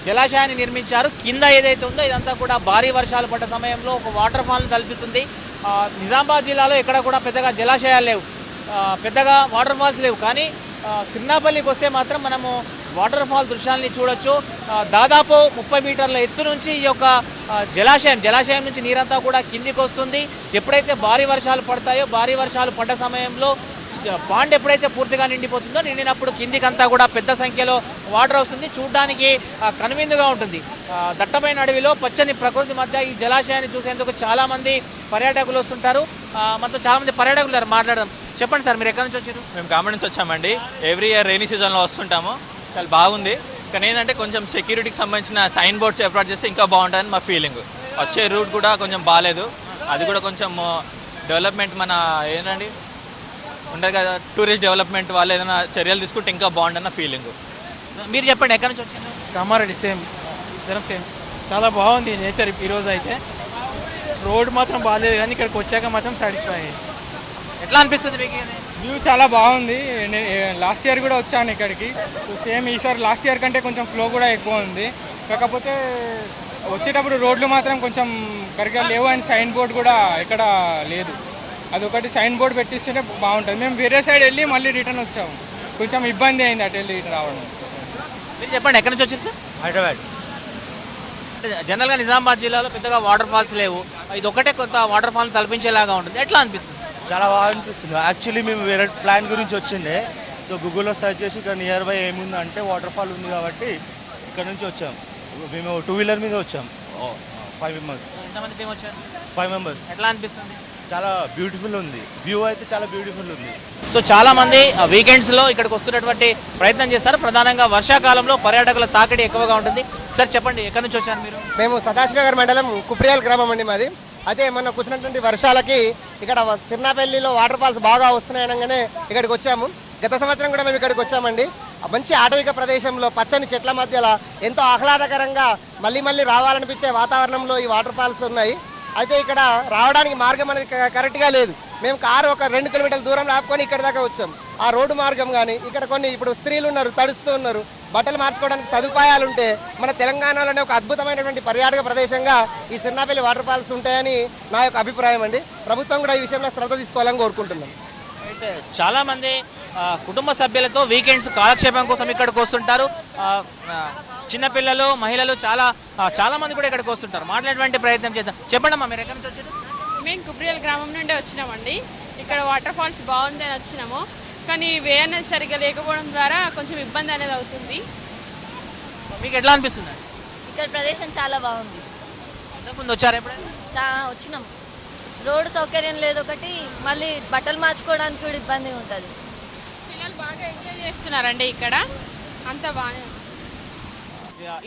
H: జలాశయాన్ని నిర్మించారు. కింద ఏదైతే ఉందో ఇదంతా కూడా భారీ వర్షాలు పడ్డ సమయంలో ఒక వాటర్ ఫాల్ను కల్పిస్తుంది. నిజామాబాద్ జిల్లాలో ఎక్కడ కూడా పెద్దగా జలాశయాలు లేవు, పెద్దగా వాటర్ ఫాల్స్ లేవు. కానీ సిర్నాపల్లికి వస్తే మాత్రం మనము వాటర్ ఫాల్ దృశ్యాలని చూడొచ్చు. దాదాపు 30 మీటర్ల ఎత్తు నుంచి ఈ యొక్క జలాశయం నుంచి నీరంతా కూడా కిందికి వస్తుంది. ఎప్పుడైతే భారీ వర్షాలు పడతాయో, భారీ వర్షాలు పడ్డ సమయంలో పాండ్ ఎప్పుడైతే పూర్తిగా నిండిపోతుందో, నిండినప్పుడు కిందికంతా కూడా పెద్ద సంఖ్యలో వాటర్ వస్తుంది. చూడడానికి కనువిందుగా ఉంటుంది. దట్టమైన అడవిలో పచ్చని ప్రకృతి మధ్య ఈ జలాశయాన్ని చూసేందుకు చాలామంది పర్యాటకులు వస్తుంటారు. మనతో చాలామంది పర్యాటకులు మాట్లాడదాం. చెప్పండి సార్, మీరు ఎక్కడి నుంచి వచ్చారు?
I: మేము కామె నుంచి వచ్చామండి. ఎవ్రీ ఇయర్ రైనీ సీజన్లో వస్తుంటాము. చాలా బాగుంది. కానీ ఏంటంటే కొంచెం సెక్యూరిటీకి సంబంధించిన సైన్ బోర్డ్స్ ఏర్పాటు చేస్తే ఇంకా బాగుంటుందని మా ఫీలింగ్. వచ్చే రూట్ కూడా కొంచెం బాగాలేదు. అది కూడా కొంచెం డెవలప్మెంట్ మన ఏంటండి ఉండదు కదా, టూరిస్ట్ డెవలప్మెంట్ వాళ్ళు ఏదైనా చర్యలు తీసుకుంటే ఇంకా బాగుంటుందన్న ఫీలింగ్.
H: మీరు చెప్పండి, ఎక్కడి నుంచి వచ్చారు?
J: కామారెడ్డి. సేమ్ చాలా బాగుంది నేచర్. ఈరోజు అయితే రోడ్ మాత్రం బాగాలేదు, కానీ ఇక్కడికి వచ్చాక మాత్రం సాటిస్ఫై అయ్యాయి.
H: ఎట్లా అనిపిస్తుంది మీకు?
J: వ్యూ చాలా బాగుంది. లాస్ట్ ఇయర్ కూడా వచ్చాను ఇక్కడికి. సేమ్ ఈసారి లాస్ట్ ఇయర్ కంటే కొంచెం ఫ్లో కూడా ఎక్కువ ఉంది. కాకపోతే వచ్చేటప్పుడు రోడ్లు మాత్రం కొంచెం కరెక్ట్గా లేవు, అండ్ సైన్ బోర్డ్ కూడా ఇక్కడ లేదు. అదొకటి సైన్ బోర్డ్ పెట్టిస్తుంటే బాగుంటుంది. మేము వేరే సైడ్ వెళ్ళి మళ్ళీ రిటర్న్ వచ్చాము. కొంచెం ఇబ్బంది అయింది అటు వెళ్ళి రావడం.
H: మీరు చెప్పండి, ఎక్కడి నుంచి వచ్చారు సార్?
I: హైదరాబాద్.
H: జనరల్గా నిజామాబాద్ జిల్లాలో పెద్దగా వాటర్ ఫాల్స్ లేవు. ఇది ఒకటే కొత్త వాటర్ ఫాల్స్ తలపించేలాగా ఉంటుంది. ఎట్లా అనిపిస్తుంది?
K: చాలా బాగా అనిపిస్తుంది. యాక్చువల్లీ మేము వేరే ప్లాన్ గురించి వచ్చిండే. సో గూగుల్లో సర్చ్ చేసి ఇక్కడ నియర్ బై ఏముంది అంటే వాటర్ ఫాల్ ఉంది కాబట్టి ఇక్కడ నుంచి వచ్చాం. మేము 2 వీలర్ మీద వచ్చాం. 5 మెంబర్స్.
H: ఎంతమంది టీం వచ్చారు?
K: 5 మెంబర్స్.
H: ఎట్లా అనిపిస్తుంది?
K: చాలా బ్యూటిఫుల్ ఉంది. వ్యూ అయితే చాలా బ్యూటిఫుల్ ఉంది.
H: సో చాలా మంది వీకెండ్స్లో ఇక్కడికి వస్తున్నటువంటి ప్రయత్నం చేస్తారు. ప్రధానంగా వర్షాకాలంలో పర్యాటకుల తాకిడి ఎక్కువగా ఉంటుంది. సార్ చెప్పండి, ఎక్కడి నుంచి వచ్చారు మీరు?
L: మేము సదాశివనగర్ మండలం కుప్రియాల్ గ్రామం అండి మాది. అయితే మొన్న కూర్చున్నటువంటి వర్షాలకి ఇక్కడ సిర్నాపల్లిలో వాటర్ ఫాల్స్ బాగా వస్తున్నాయి అనగానే ఇక్కడికి వచ్చాము. గత సంవత్సరం కూడా మేము ఇక్కడికి వచ్చామండి. మంచి ఆటవిక ప్రదేశంలో పచ్చని చెట్ల మధ్యలో ఎంతో ఆహ్లాదకరంగా మళ్ళీ మళ్ళీ రావాలనిపించే వాతావరణంలో ఈ వాటర్ ఫాల్స్ ఉన్నాయి. అయితే ఇక్కడ రావడానికి మార్గం అనేది కరెక్ట్గా లేదు. మేము కారు ఒక 2 కిలోమీటర్ల దూరం ఆపుకొని ఇక్కడ దాకా వచ్చాం. ఆ రోడ్డు మార్గం కానీ ఇక్కడ కొన్ని ఇప్పుడు స్త్రీలు ఉన్నారు, తడుస్తూ ఉన్నారు, బట్టలు మార్చుకోవడానికి సదుపాయాలు ఉంటే మన తెలంగాణలోనే ఒక అద్భుతమైనటువంటి పర్యాటక ప్రదేశంగా ఈ సిర్నాపల్లి వాటర్ ఫాల్స్ ఉంటాయని నా యొక్క అభిప్రాయం అండి. ప్రభుత్వం కూడా ఈ విషయంలో శ్రద్ధ తీసుకోవాలని కోరుకుంటున్నాం.
H: అయితే చాలామంది కుటుంబ సభ్యులతో వీకెండ్స్ కాలక్షేపం కోసం ఇక్కడికి వస్తుంటారు. చిన్నపిల్లలు, మహిళలు చాలా మంది కూడా ఇక్కడికి వస్తుంటారు. మాట్లాడేటువంటి ప్రయత్నం చేద్దాం. చెప్పండి అమ్మా, మీరు ఎక్కడి నుంచి వచ్చారు?
M: మేము కుబ్రియల్ గ్రామం నుండి వచ్చినామండి. ఇక్కడ వాటర్ ఫాల్స్ బాగుందని వచ్చినాము, కానీ వే అనేది సరిగ్గా లేకపోవడం ద్వారా కొంచెం ఇబ్బంది అనేది అవుతుంది.
H: మీకు ఎట్లా అనిపిస్తుంది?
M: ఇక్కడ ప్రదేశం చాలా బాగుంది.
H: ఇంతకుముందు వచ్చారు ఎప్పుడైనా?
M: వచ్చినాం. రోడ్డు సౌకర్యం లేదు ఒకటి, మళ్ళీ బట్టలు మార్చుకోవడానికి కూడా ఇబ్బంది ఉంటుంది. పిల్లలు బాగా ఎంజాయ్ చేస్తున్నారండి ఇక్కడ, అంతా బాగానే.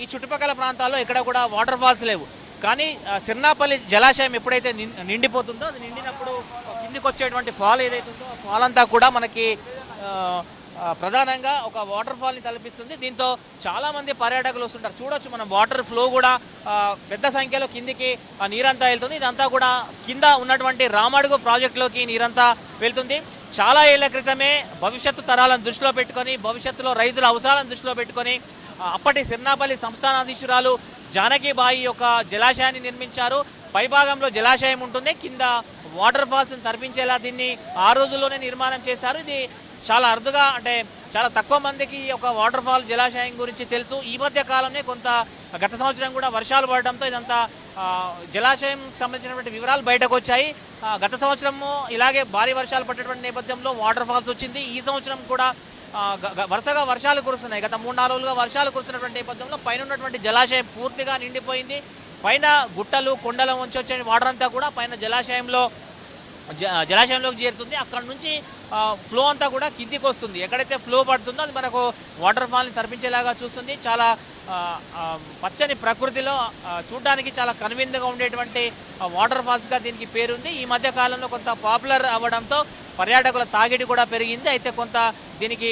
H: ఈ చుట్టుపక్కల ప్రాంతాల్లో ఇక్కడ కూడా వాటర్ ఫాల్స్ లేవు, కానీ సిర్నాపల్లి జలాశయం ఎప్పుడైతే నిండిపోతుందో, అది నిండినప్పుడు కిందికి వచ్చేటువంటి ఫాల్ ఏదైతే ఉందో ఆ ఫాల్ అంతా కూడా మనకి ప్రధానంగా ఒక వాటర్ ఫాల్ని తలపిస్తుంది. దీంతో చాలామంది పర్యాటకులు వస్తుంటారు. చూడొచ్చు మనం, వాటర్ ఫ్లో కూడా పెద్ద సంఖ్యలో కిందికి నీరంతా వెళ్తుంది. ఇదంతా కూడా కింద ఉన్నటువంటి రామడుగు ప్రాజెక్టులోకి నీరంతా వెళ్తుంది. చాలా ఏళ్ల క్రితమే భవిష్యత్తు తరాలను దృష్టిలో పెట్టుకొని, భవిష్యత్తులో రైతుల అవసరాలను దృష్టిలో పెట్టుకొని అప్పటి సిర్నాపల్లి సంస్థానాధీశురాలు జానకిబాయి యొక్క జలాశయాన్ని నిర్మించారు. పైభాగంలో జలాశయం ఉంటుంది, కింద వాటర్ ఫాల్స్ని తరపించేలా దీన్ని ఆ రోజుల్లోనే నిర్మాణం చేశారు. ఇది చాలా అరుదుగా, అంటే చాలా తక్కువ మందికి ఒక వాటర్ ఫాల్ జలాశయం గురించి తెలుసు. ఈ మధ్య కాలంలో గత సంవత్సరం కూడా వర్షాలు పడడంతో ఇదంతా జలాశయం సంబంధించినటువంటి వివరాలు బయటకు వచ్చాయి. గత సంవత్సరము ఇలాగే భారీ వర్షాలు పడ్డటువంటి నేపథ్యంలో వాటర్ ఫాల్స్ వచ్చింది. ఈ సంవత్సరం కూడా వరుసగా వర్షాలు కురుస్తున్నాయి. గత 3-4 రోజులుగా వర్షాలు కురుస్తున్నటువంటి నేపథ్యంలో పైన ఉన్నటువంటి జలాశయం పూర్తిగా నిండిపోయింది. పైన గుట్టలు, కొండల నుంచి వచ్చే వాటర్ అంతా కూడా పైన జలాశయంలోకి చేరుతుంది. అక్కడ నుంచి ఫ్లో అంతా కూడా కిందికి వస్తుంది. ఎక్కడైతే ఫ్లో పడుతుందో అది మనకు వాటర్ ఫాల్ని తరపించేలాగా చూస్తుంది. చాలా పచ్చని ప్రకృతిలో చూడడానికి చాలా కనువిందుగా ఉండేటువంటి వాటర్ ఫాల్స్గా దీనికి పేరుంది. ఈ మధ్య కాలంలో కొంత పాపులర్ అవ్వడంతో పర్యాటకుల తాకిడి కూడా పెరిగింది. అయితే కొంత దీనికి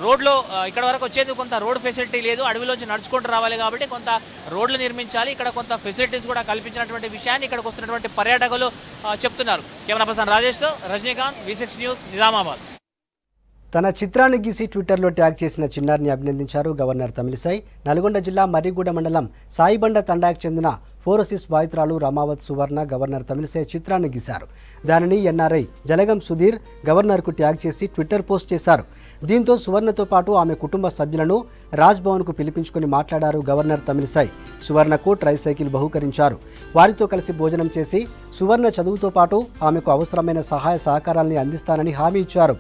H: రోడ్లో ఇక్కడ వరకు వచ్చేది కొంత రోడ్ ఫెసిలిటీ లేదు, అడవిలోంచి నడుచుకుంటూ రావాలి కాబట్టి కొంత రోడ్లు నిర్మించాలి. ఇక్కడ కొంత ఫెసిలిటీస్ కూడా కల్పించినటువంటి విషయాన్ని ఇక్కడికి వస్తున్నటువంటి పర్యాటకులు చెప్తున్నారు. కెమెరా పర్సన్ రాజేష్తో రజనీకాంత్, V6 న్యూస్, నిజామాబాద్.
A: తన చిత్రాన్ని గీసి ట్విట్టర్లో ట్యాగ్ చేసిన చిన్నారిని అభినందించారు గవర్నర్ తమిళిసై. నల్గొండ జిల్లా మర్రిగూడ మండలం సాయిబండ తండాకు చెందిన ఫోరోసిస్ బాధితురాలు రమావత్ సువర్ణ గవర్నర్ తమిళిసై చిత్రాన్ని గీశారు. దానిని ఎన్ఆర్ఐ జలగం సుధీర్ గవర్నర్కు ట్యాగ్ చేసి ట్విట్టర్ పోస్ట్ చేశారు. దీంతో సువర్ణతో పాటు ఆమె కుటుంబ సభ్యులను రాజ్భవన్కు పిలిపించుకుని మాట్లాడారు గవర్నర్ తమిళిసై. సువర్ణకు ట్రైసైకిల్ బహూకరించారు. వారితో కలిసి భోజనం చేసి సువర్ణ చదువుతో పాటు ఆమెకు అవసరమైన సహాయ సహకారాల్ని అందిస్తానని హామీ ఇచ్చారు.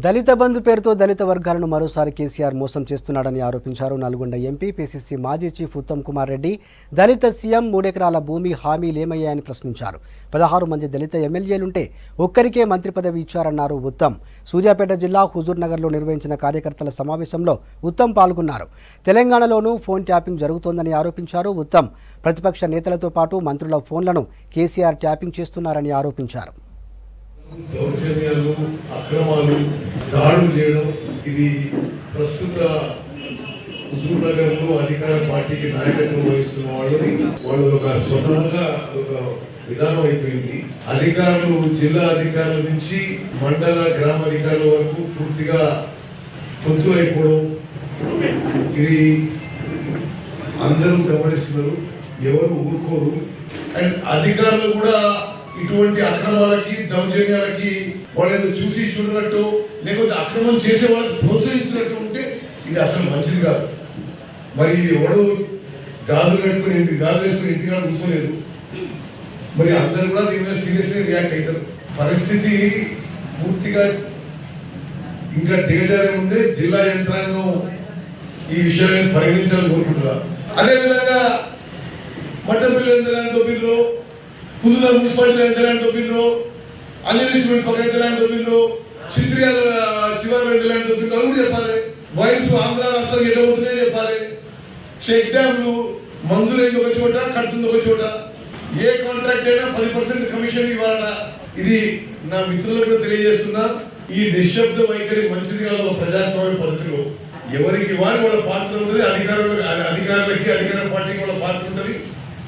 A: దళిత బంధు పేరుతో దళిత వర్గాలను మరోసారి కేసీఆర్ మోసం చేస్తున్నాడని ఆరోపించారు నల్గొండ ఎంపీ పిసిసి మాజీ చీఫ్ ఉత్తమ్ కుమార్ రెడ్డి. దళిత సీఎం 3 ఎకరాల భూమి హామీలేమయ్యాయని ప్రశ్నించారు. 16 మంది దళిత ఎమ్మెల్యేలుంటే ఒక్కరికే మంత్రి పదవి ఇచ్చారన్నారు ఉత్తమ్. సూర్యాపేట జిల్లా హుజూర్ నగర్లో నిర్వహించిన కార్యకర్తల సమావేశంలో ఉత్తమ్ పాల్గొన్నారు. తెలంగాణలోనూ ఫోన్ ట్యాపింగ్ జరుగుతోందని ఆరోపించారు ఉత్తమ్. ప్రతిపక్ష నేతలతో పాటు మంత్రుల ఫోన్లను కేసీఆర్ ట్యాపింగ్ చేస్తున్నారని ఆరోపించారు.
N: దౌర్జన్యాలు, అక్రమాలు, దాడులు చేయడం ఇది ప్రస్తుత హుజూర్ నగర్ లో అధికార పార్టీకి నాయకత్వం వహిస్తున్న వాళ్ళు ఒక స్వతహాగా ఒక విధానం అయిపోయింది. అధికారులు జిల్లా అధికారుల నుంచి మండల గ్రామ అధికారుల వరకు పూర్తిగా పొంతులైపోవడం ఇది అందరూ గమనిస్తున్నారు. ఎవరు ఊరుకోరు. అండ్ అధికారులు కూడా ఇటువంటి అక్రమాలకి దౌర్జన్యాలకి వాళ్ళు చూసి చూడనట్టు లేకపోతే అక్రమం చేసే వాళ్ళకి ప్రోత్సహించినట్టు ఉంటే ఇది అసలు మంచిది కాదు. మరి ఎవడు గాజులు కట్టుకుని గాజులు వేసుకుని ఇంటికాడ కూర్చోలేదు. మరి అందరు కూడా దీని మీద సీరియస్గా రియాక్ట్ అవుతారు. పరిస్థితి పూర్తిగా ఇంకా దిగజారి ఉంటే జిల్లా యంత్రాంగం ఈ విషయాన్ని పరిగణించాలని కోరుకుంటున్నారు. అదేవిధంగా మట్టపల్లి ఎంత బిల్లు, పుదున మున్సిపాలిటీ ఎంత బిల్లు, అల్లి సిమెంట్ పక్కన ఎంత బిల్లు, చిత్రియాల చివరి ఎంత బిల్లు అది కూడా చెప్పాలి. వైన్స్ ఆంధ్ర రాష్ట్రానికి ఎడబోతున్నాయో చెప్పాలి. చెక్ డ్యామ్లు మంజూరైంది ఒక చోట, కడుతుంది ఒక చోట. ఏ కాంట్రాక్ట్ అయినా 10% కమిషన్ ఇవ్వాలట. ఇది నా మిత్రులకు కూడా తెలియజేస్తున్నా. ఈ నిశ్శబ్ద వైఖరి మంచిది కాదు. ప్రజాస్వామ్య పద్ధతిలో ఎవరికి వారి వాళ్ళ పాత్ర ఉంటుంది. అధికారులకి అధికార పార్టీకి వాళ్ళ పాత్ర ఉంటుంది,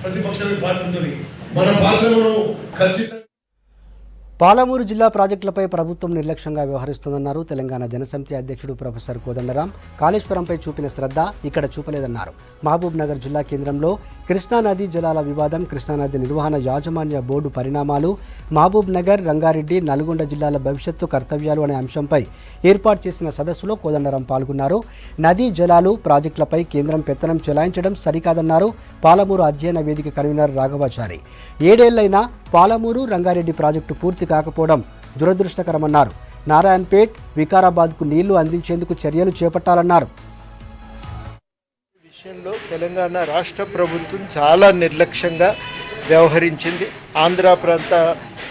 N: ప్రతిపక్షానికి పాత్ర ఉంటుంది. మన పాత్ర మనం ఖచ్చితంగా.
A: పాలమూరు జిల్లా ప్రాజెక్టులపై ప్రభుత్వం నిర్లక్ష్యంగా వ్యవహరిస్తోందన్నారు తెలంగాణ జనసమితి అధ్యక్షుడు ప్రొఫెసర్ కోదండరాం. కాళేశ్వరంపై చూపిన శ్రద్ధ ఇక్కడ చూపలేదన్నారు. మహబూబ్ నగర్ జిల్లా కేంద్రంలో కృష్ణానది జలాల వివాదం, కృష్ణానది నిర్వహణ యాజమాన్య బోర్డు పరిణామాలు, మహబూబ్ నగర్, రంగారెడ్డి, నల్గొండ జిల్లాల భవిష్యత్తు కర్తవ్యాలు అనే అంశంపై ఏర్పాటు చేసిన సదస్సులో కోదండరాం పాల్గొన్నారు. నదీ జలాలు ప్రాజెక్టులపై కేంద్రం పెత్తనం చెలాయించడం సరికాదన్నారు పాలమూరు అధ్యయన వేదిక కన్వీనర్ రాఘవాచారి. 7 ఏళ్లైనా పాలమూరు, రంగారెడ్డి ప్రాజెక్టు పూర్తి కాకపోవడం దురదృష్టకరమన్నారు. నారాయణపేట్, వికారాబాద్కు నీళ్లు అందించేందుకు చర్యలు చేపట్టాలన్నారు.
O: విషయంలో తెలంగాణ రాష్ట్ర ప్రభుత్వం చాలా నిర్లక్ష్యంగా వ్యవహరించింది. ఆంధ్ర ప్రాంత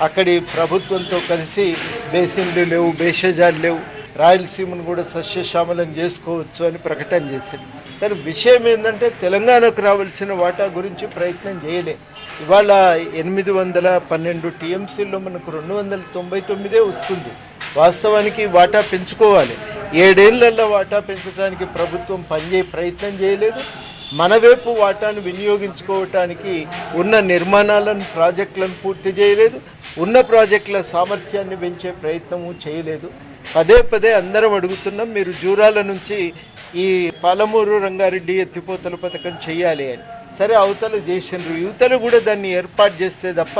O: అక్కడి ప్రభుత్వంతో కలిసి బేసిన్లు లేవు, బేషజాలు లేవు, రాయలసీమను కూడా సస్యశ్యామలం చేసుకోవచ్చు అని ప్రకటన చేసింది. కానీ విషయం ఏంటంటే తెలంగాణకు రావాల్సిన వాటా గురించి ప్రయత్నం చేయలే. ఇవాళ 812 టీఎంసీల్లో మనకు 299 వస్తుంది. వాస్తవానికి వాటా పెంచుకోవాలి. 7 ఏళ్లలో వాటా పెంచడానికి ప్రభుత్వం ప్రయత్నం చేయలేదు. మన వైపు వాటాను వినియోగించుకోవటానికి ఉన్న నిర్మాణాలను, ప్రాజెక్టులను పూర్తి చేయలేదు. ఉన్న ప్రాజెక్టుల సామర్థ్యాన్ని పెంచే ప్రయత్నము చేయలేదు. పదే అందరం అడుగుతున్నాం, మీరు జూరాల నుంచి ఈ పాలమూరు, రంగారెడ్డి ఎత్తిపోతల పథకం చేయాలి అని. సరే, అవతలు చేసినారు. యువతలు కూడా దాన్ని ఏర్పాటు చేస్తే తప్ప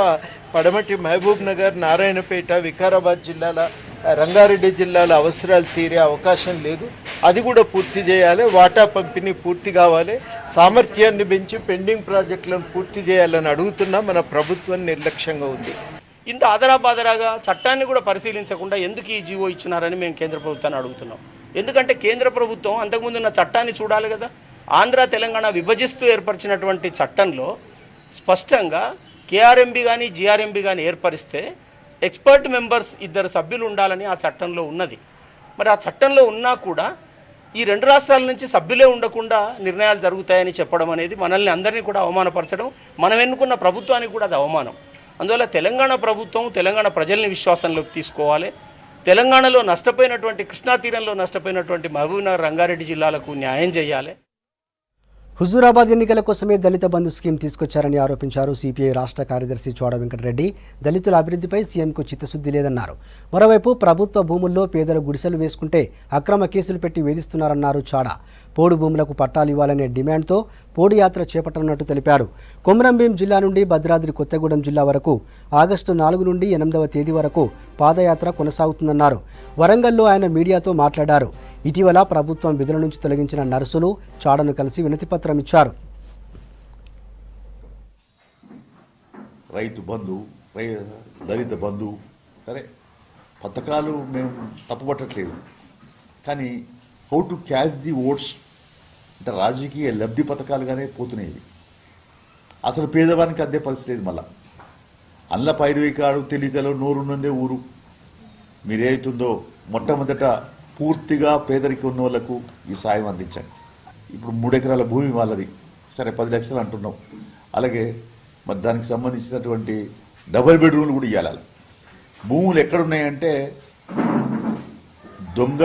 O: పడమటి మహబూబ్ నగర్, నారాయణపేట, వికారాబాద్ జిల్లాల, రంగారెడ్డి జిల్లాల అవసరాలు తీరే అవకాశం లేదు. అది కూడా పూర్తి చేయాలి. వాటా పంపిణీ పూర్తి కావాలి. సామర్థ్యాన్ని పెంచి పెండింగ్ ప్రాజెక్టులను పూర్తి చేయాలని అడుగుతున్నా. మన ప్రభుత్వం నిర్లక్ష్యంగా ఉంది.
P: ఇంత ఆదరాబాదరాగా చట్టాన్ని కూడా పరిశీలించకుండా ఎందుకు ఈ జీవో ఇచ్చినారని మేము కేంద్ర ప్రభుత్వాన్ని అడుగుతున్నాం. ఎందుకంటే కేంద్ర ప్రభుత్వం అంతకుముందు ఉన్న చట్టాన్ని చూడాలి కదా. ఆంధ్ర తెలంగాణ విభజిస్తూ ఏర్పరిచినటువంటి చట్టంలో స్పష్టంగా కేఆర్ఎంబి కానీ జిఆర్ఎంబి కానీ ఏర్పరిస్తే ఎక్స్పర్ట్ మెంబర్స్ 2 సభ్యులు ఉండాలని ఆ చట్టంలో ఉన్నది. మరి ఆ చట్టంలో ఉన్నా కూడా ఈ 2 రాష్ట్రాల నుంచి సభ్యులే ఉండకుండా నిర్ణయాలు జరుగుతాయని చెప్పడం అనేది మనల్ని అందరినీ కూడా అవమానపరచడం, మనం ఎన్నుకున్న ప్రభుత్వానికి కూడా అది అవమానం. అందువల్ల తెలంగాణ ప్రభుత్వం తెలంగాణ ప్రజల్ని విశ్వాసంలోకి తీసుకోవాలి. తెలంగాణలో నష్టపోయినటువంటి, కృష్ణా తీరంలో నష్టపోయినటువంటి మహబూబ్నగర్, రంగారెడ్డి జిల్లాలకు న్యాయం చేయాలి.
A: హుజూరాబాద్ ఎన్నికల కోసమే దళిత బంధు స్కీమ్ తీసుకొచ్చారని ఆరోపించారు సిపిఐ రాష్ట్ర కార్యదర్శి చోడ వెంకటరెడ్డి. దళితుల అభివృద్ధిపై సీఎంకు చిత్తశుద్ధి లేదన్నారు. మరోవైపు ప్రభుత్వ భూముల్లో పేదలు గుడిసెలు వేసుకుంటే అక్రమ కేసులు పెట్టి వేధిస్తున్నారన్నారు చాడ. పోడు భూములకు పట్టాలు ఇవ్వాలనే డిమాండ్తో పోడు యాత్ర చేపట్టనున్నట్టు తెలిపారు. కొమరంభీం జిల్లా నుండి భద్రాద్రి కొత్తగూడెం జిల్లా వరకు ఆగస్టు 4 నుండి 8వ తేదీ వరకు పాదయాత్ర కొనసాగుతుందన్నారు. వరంగల్లో ఆయన మీడియాతో మాట్లాడారు. ఇటీవల ప్రభుత్వం విధుల నుంచి తొలగించిన నర్సులు చాడను కలిసి వినతిపత్రం ఇచ్చారు.
Q: రైతు బంధు, దళిత బంధు, సరే పథకాలు మేము తప్పుపట్టట్లేదు, కానీ how to catch the votes అంటే రాజకీయ లబ్ధి పథకాలుగానే పోతున్నాయి. అసలు పేదవానికి అందే పరిస్థితి లేదు. మళ్ళా అల్ల పైరువికాడు తెలియకలో నోరున్నదే ఊరు. మీరేతుందో మొట్టమొదట పూర్తిగా పేదరికం ఉన్న వాళ్లకు ఈ సాయం అందించండి. ఇప్పుడు 3 ఎకరాల భూమి వాళ్ళది, సరే 10 లక్షలు అంటున్నాం. అలాగే మరి దానికి సంబంధించినటువంటి డబుల్ బెడ్రూమ్లు కూడా ఇవ్వాలి. భూములు ఎక్కడున్నాయంటే దొంగ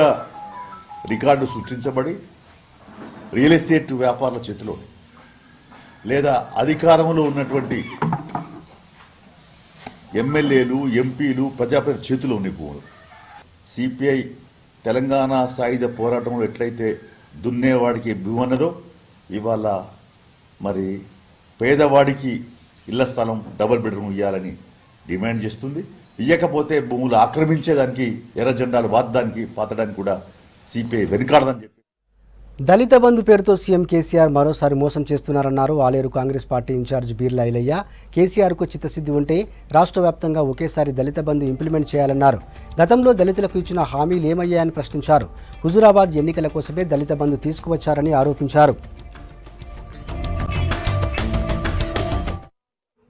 Q: రికార్డు సృష్టించబడి రియల్ ఎస్టేట్ వ్యాపారుల చేతిలో లేదా అధికారంలో ఉన్నటువంటి ఎమ్మెల్యేలు, ఎంపీలు, ప్రజాప్రతినిధుల చేతిలో ఉన్నాయి భూములు. సిపిఐ తెలంగాణ సాయుధ పోరాటంలో ఎట్లయితే దున్నేవాడికి భూమన్నదో ఇవాళ మరి పేదవాడికి ఇళ్ల స్థలం డబుల్ బెడ్రూమ్ ఇవ్వాలని డిమాండ్ చేస్తుంది. ఇవ్వకపోతే భూములు ఆక్రమించేదానికి, ఎర్ర జెండాలు వాదడానికి, పాతడానికి కూడా సిపిఐ వెనుకాడదని చెప్పి
A: దళిత బంధు పేరుతో సీఎం కేసీఆర్ మరోసారి మోసం చేస్తున్నారన్నారు ఆలేరు కాంగ్రెస్ పార్టీ ఇన్ఛార్జ్ బీర్లా ఐలయ్య. కేసీఆర్కు చిత్తశుద్ధి ఉంటే రాష్ట్ర వ్యాప్తంగా ఒకేసారి దళిత బంధు ఇంప్లిమెంట్ చేయాలన్నారు. గతంలో దళితులకు ఇచ్చిన హామీలు ఏమయ్యాయని ప్రశ్నించారు. హుజూరాబాద్ ఎన్నికల కోసమే దళిత బంధు తీసుకువచ్చారని ఆరోపించారు.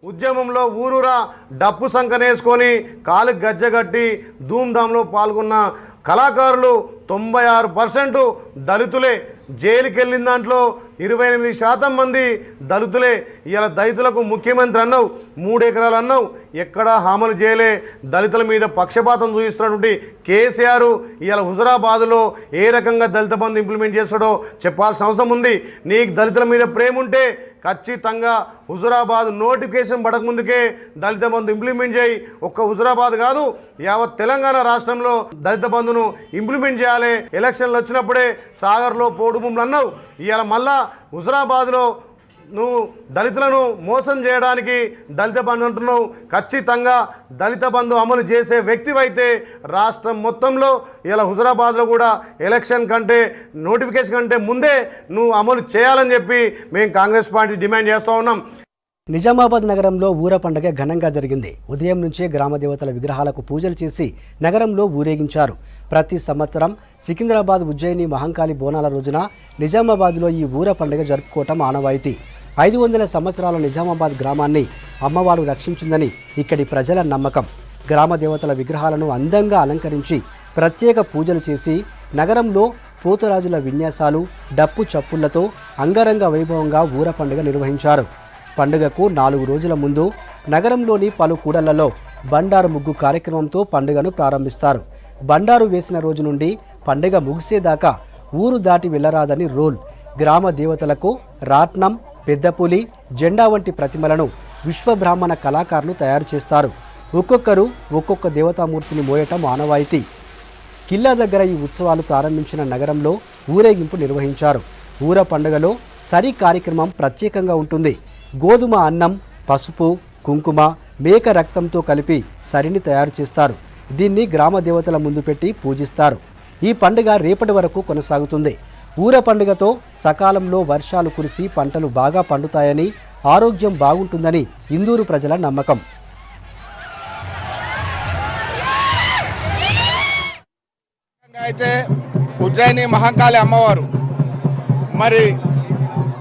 R: ఉద్యమంలో ఊరూరా డప్పు సంకనేసుకొని కాలు గజ్జగట్టి ధూమ్ధాంలో పాల్గొన్న కళాకారులు 96% దళితులే. జైలుకి వెళ్ళిన దాంట్లో 28% మంది దళితులే. ఇలా దళితులకు ముఖ్యమంత్రి అన్నావు, 3 ఎకరాలు అన్నావు, ఎక్కడా హామలు చేయలే. దళితుల మీద పక్షపాతం చూపిస్తున్నటువంటి కేసీఆర్ ఇలా హుజూరాబాద్లో ఏ రకంగా దళిత బంధు ఇంప్లిమెంట్ చేస్తాడో చెప్పాల్సిన అవసరం ఉంది. నీకు దళితుల మీద ప్రేమ ఉంటే ఖచ్చితంగా హుజూరాబాద్ నోటిఫికేషన్ పడకముందుకే దళిత బంధు ఇంప్లిమెంట్ చేయి. ఒక్క హుజూరాబాద్ కాదు, యావత్ తెలంగాణ రాష్ట్రంలో దళిత బంధును ఇంప్లిమెంట్ చేయాలి. ఎలక్షన్లు వచ్చినప్పుడే సాగర్లో పోడు భూములు అన్నావు, ఇవాళ మళ్ళా హుజూరాబాద్లో నువ్వు దళితులను మోసం చేయడానికి దళిత బంధు అంటున్నావు. ఖచ్చితంగా దళిత బంధు అమలు చేసే వ్యక్తివైతే రాష్ట్రం మొత్తంలో ఇలా హుజూరాబాద్లో కూడా ఎలక్షన్ కంటే, నోటిఫికేషన్ కంటే ముందే నువ్వు అమలు చేయాలని చెప్పి మేము కాంగ్రెస్ పార్టీ డిమాండ్ చేస్తూ ఉన్నాం.
A: నిజామాబాద్ నగరంలో ఊర పండుగ ఘనంగా జరిగింది. ఉదయం నుంచే గ్రామ దేవతల విగ్రహాలకు పూజలు చేసి నగరంలో ఊరేగించారు. ప్రతి సంవత్సరం సికింద్రాబాద్, ఉజ్జయిని మహంకాళి బోనాల రోజున నిజామాబాద్లో ఈ ఊర పండుగ జరుపుకోవటం ఆనవాయితీ. 500 సంవత్సరాల నిజామాబాద్ గ్రామాన్ని అమ్మవారు రక్షించిందని ఇక్కడి ప్రజల నమ్మకం. గ్రామ దేవతల విగ్రహాలను అందంగా అలంకరించి ప్రత్యేక పూజలు చేసి నగరంలో పోతురాజుల విన్యాసాలు, డప్పు చప్పుళ్లతో అంగరంగ వైభవంగా ఊర పండుగ నిర్వహించారు. పండుగకు 4 రోజుల ముందు నగరంలోని పలు కూడళ్లలో బండారు ముగ్గు కార్యక్రమంతో పండుగను ప్రారంభిస్తారు. బండారు వేసిన రోజు నుండి పండుగ ముగిసేదాకా ఊరు దాటి వెళ్లరాదని రూల్. గ్రామ దేవతలకు రాట్నం, పెద్దపులి, జెండా వంటి ప్రతిమలను విశ్వబ్రాహ్మణ కళాకారులు తయారు చేస్తారు. ఒక్కొక్కరు ఒక్కొక్క దేవతామూర్తిని మోయటం ఆనవాయితీ. కిల్లా దగ్గర ఈ ఉత్సవాలు ప్రారంభించిన నగరంలో ఊరేగింపు నిర్వహించారు. ఊర పండుగలో సరి కార్యక్రమం ప్రత్యేకంగా ఉంటుంది. గోధుమ అన్నం, పసుపు, కుంకుమ, మేక రక్తంతో కలిపి సరిని తయారు చేస్తారు. దీన్ని గ్రామ దేవతల ముందు పెట్టి పూజిస్తారు. ఈ పండుగ రేపటి వరకు కొనసాగుతుంది. ఊర పండుగతో సకాలంలో వర్షాలు కురిసి పంటలు బాగా పండుతాయని, ఆరోగ్యం బాగుంటుందని ఇందూరు ప్రజల నమ్మకం.
S: అయితే ఉజ్జయిని మహంకాళి అమ్మవారు మరి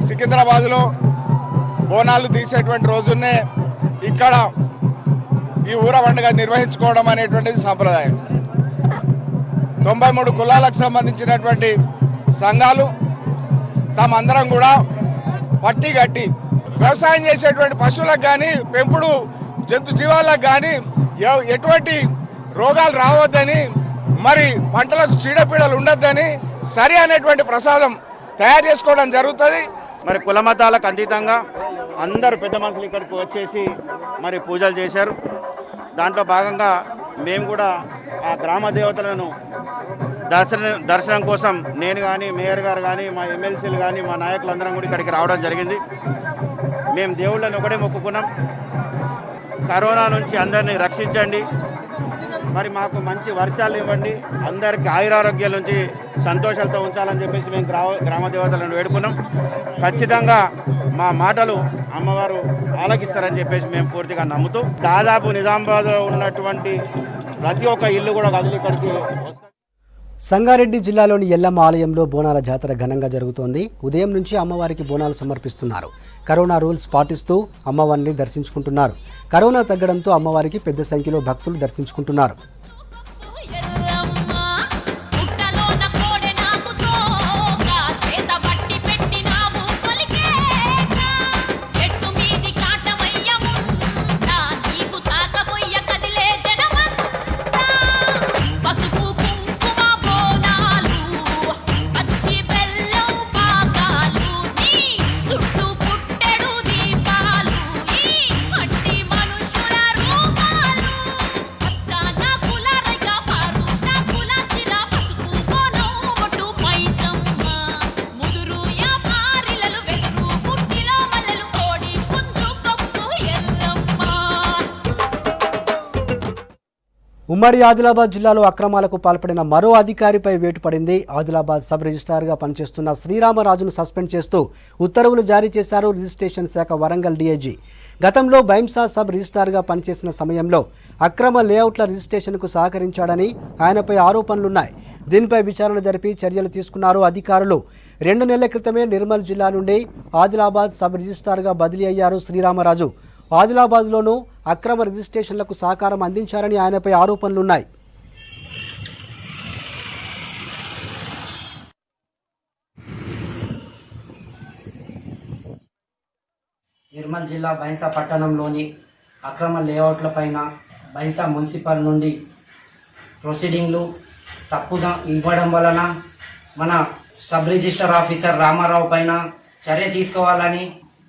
S: సికింద్రాబాద్లో బోనాలు తీసేటువంటి రోజునే ఇక్కడ ఈ ఊర పండుగ నిర్వహించుకోవడం అనేటువంటిది సాంప్రదాయం. 93 కులాలకు సంబంధించినటువంటి సంఘాలు తామందరం కూడా పట్టి కట్టి వ్యవసాయం చేసేటువంటి పశువులకు కానీ, పెంపుడు జంతు జీవాలకు కానీ ఎటువంటి రోగాలు రావద్దని, మరి పంటలకు చీడపీడలు ఉండొద్దని సరి అనేటువంటి ప్రసాదం తయారు చేసుకోవడం జరుగుతుంది.
P: మరి కులమతాలకు అతీతంగా అందరూ పెద్ద మనుషులు ఇక్కడికి వచ్చేసి మరి పూజలు చేశారు. దాంట్లో భాగంగా మేము కూడా ఆ గ్రామ దేవతలను దర్శనం కోసం నేను కానీ మేయర్ గారు కానీ మా ఎమ్మెల్సీలు కానీ మా నాయకులందరం కూడా ఇక్కడికి రావడం జరిగింది. మేము దేవుళ్ళని ఒకటే మొక్కుకున్నాం, కరోనా నుంచి అందరినీ రక్షించండి, మరి మాకు మంచి వర్షాలు ఇవ్వండి, అందరికీ ఆయురారోగ్యాల నుంచి సంతోషాలతో ఉంచాలని చెప్పేసి మేము గ్రామ దేవతలను వేడుకున్నాం. ఖచ్చితంగా మా మాటలు అమ్మవారు ఆలకిస్తారని చెప్పేసి మేము పూర్తిగా నమ్ముతూ దాదాపు నిజామాబాద్లో ఉన్నటువంటి ప్రతి ఒక్క ఇల్లు కూడా కదిలి ఇక్కడికి
A: సంగారెడ్డి జిల్లాలోని ఎల్లమ్మ ఆలయంలో బోనాల జాతర ఘనంగా జరుగుతోంది. ఉదయం నుంచి అమ్మవారికి బోనాలు సమర్పిస్తున్నారు. కరోనా రూల్స్ పాటిస్తూ అమ్మవారిని దర్శించుకుంటున్నారు. కరోనా తగ్గడంతో అమ్మవారికి పెద్ద సంఖ్యలో భక్తులు దర్శించుకుంటున్నారు. ఉమ్మడి ఆదిలాబాద్ జిల్లాలో అక్రమాలకు పాల్పడిన మరో అధికారిపై వేటు పడింది. ఆదిలాబాద్ సబ్ రిజిస్ట్రార్గా పనిచేస్తున్న శ్రీరామరాజును సస్పెండ్ చేస్తూ ఉత్తర్వులు జారీ చేశారు రిజిస్ట్రేషన్ శాఖ వరంగల్ డీఐజీ. గతంలో బైంసా సబ్ రిజిస్ట్రార్గా పనిచేసిన సమయంలో అక్రమ లేఅవుట్ల రిజిస్ట్రేషన్కు సహకరించాడని ఆయనపై ఆరోపణలున్నాయి. దీనిపై విచారణ జరిపి చర్యలు తీసుకున్నారు అధికారులు. 2 నెలల క్రితమే నిర్మల్ జిల్లా నుండి ఆదిలాబాద్ సబ్ రిజిస్ట్రార్గా బదిలీ అయ్యారు శ్రీరామరాజు. ఆదిలాబాద్లోనూ అక్రమ రిజిస్ట్రేషన్లకు సహకారం అందించారని ఆయనపై ఆరోపణలున్నాయి.
T: నిర్మల్ జిల్లా బైంసా పట్టణంలోని అక్రమ లేఅవుట్లపైన బైంసా మున్సిపల్ నుండి ప్రొసీడింగ్లు తప్పుగా ఇవ్వడం వలన మన సబ్ రిజిస్టర్ ఆఫీసర్ రామారావు పైన చర్య తీసుకోవాలని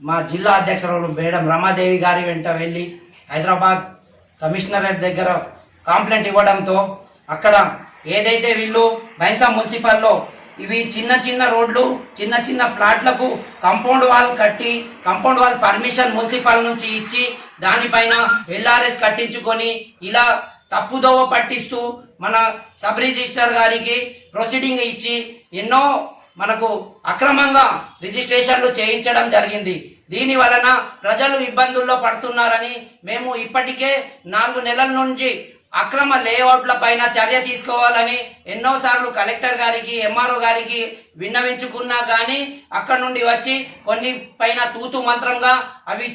T: మా జిల్లా అధ్యక్షురాలు మేడం రమాదేవి గారి వెంట వెళ్ళి హైదరాబాద్ కమిషనరేట్ దగ్గర కంప్లైంట్ ఇవ్వడంతో అక్కడ ఏదైతే వీళ్ళు బైంసా మున్సిపల్లో ఇవి చిన్న చిన్న రోడ్లు చిన్న చిన్న ప్లాట్లకు కాంపౌండ్ వాల్ కట్టి కాంపౌండ్ వాల్ పర్మిషన్ మున్సిపల్ నుంచి ఇచ్చి దానిపైన ఎల్ఆర్ఎస్ కట్టించుకొని ఇలా తప్పుదోవ పట్టిస్తూ మన సబ్ రిజిస్టర్ గారికి ప్రొసీడింగ్ ఇచ్చి ఎన్నో మనకు అక్రమంగా రిజిస్ట్రేషన్లు చేయించడం జరిగింది. దీని వలన ప్రజలు ఇబ్బందుల్లో పడుతున్నారని మేము ఇప్పటికే 4 నెలల నుంచి అక్రమ లేఅవుట్ల పైన చర్య తీసుకోవాలని ఎన్నోసార్లు కలెక్టర్ గారికి ఎంఆర్ఓ గారికి విన్నవించుకున్నా కానీ అక్కడ నుండి వచ్చి కొన్ని పైన తూతు మంత్రంగా అవి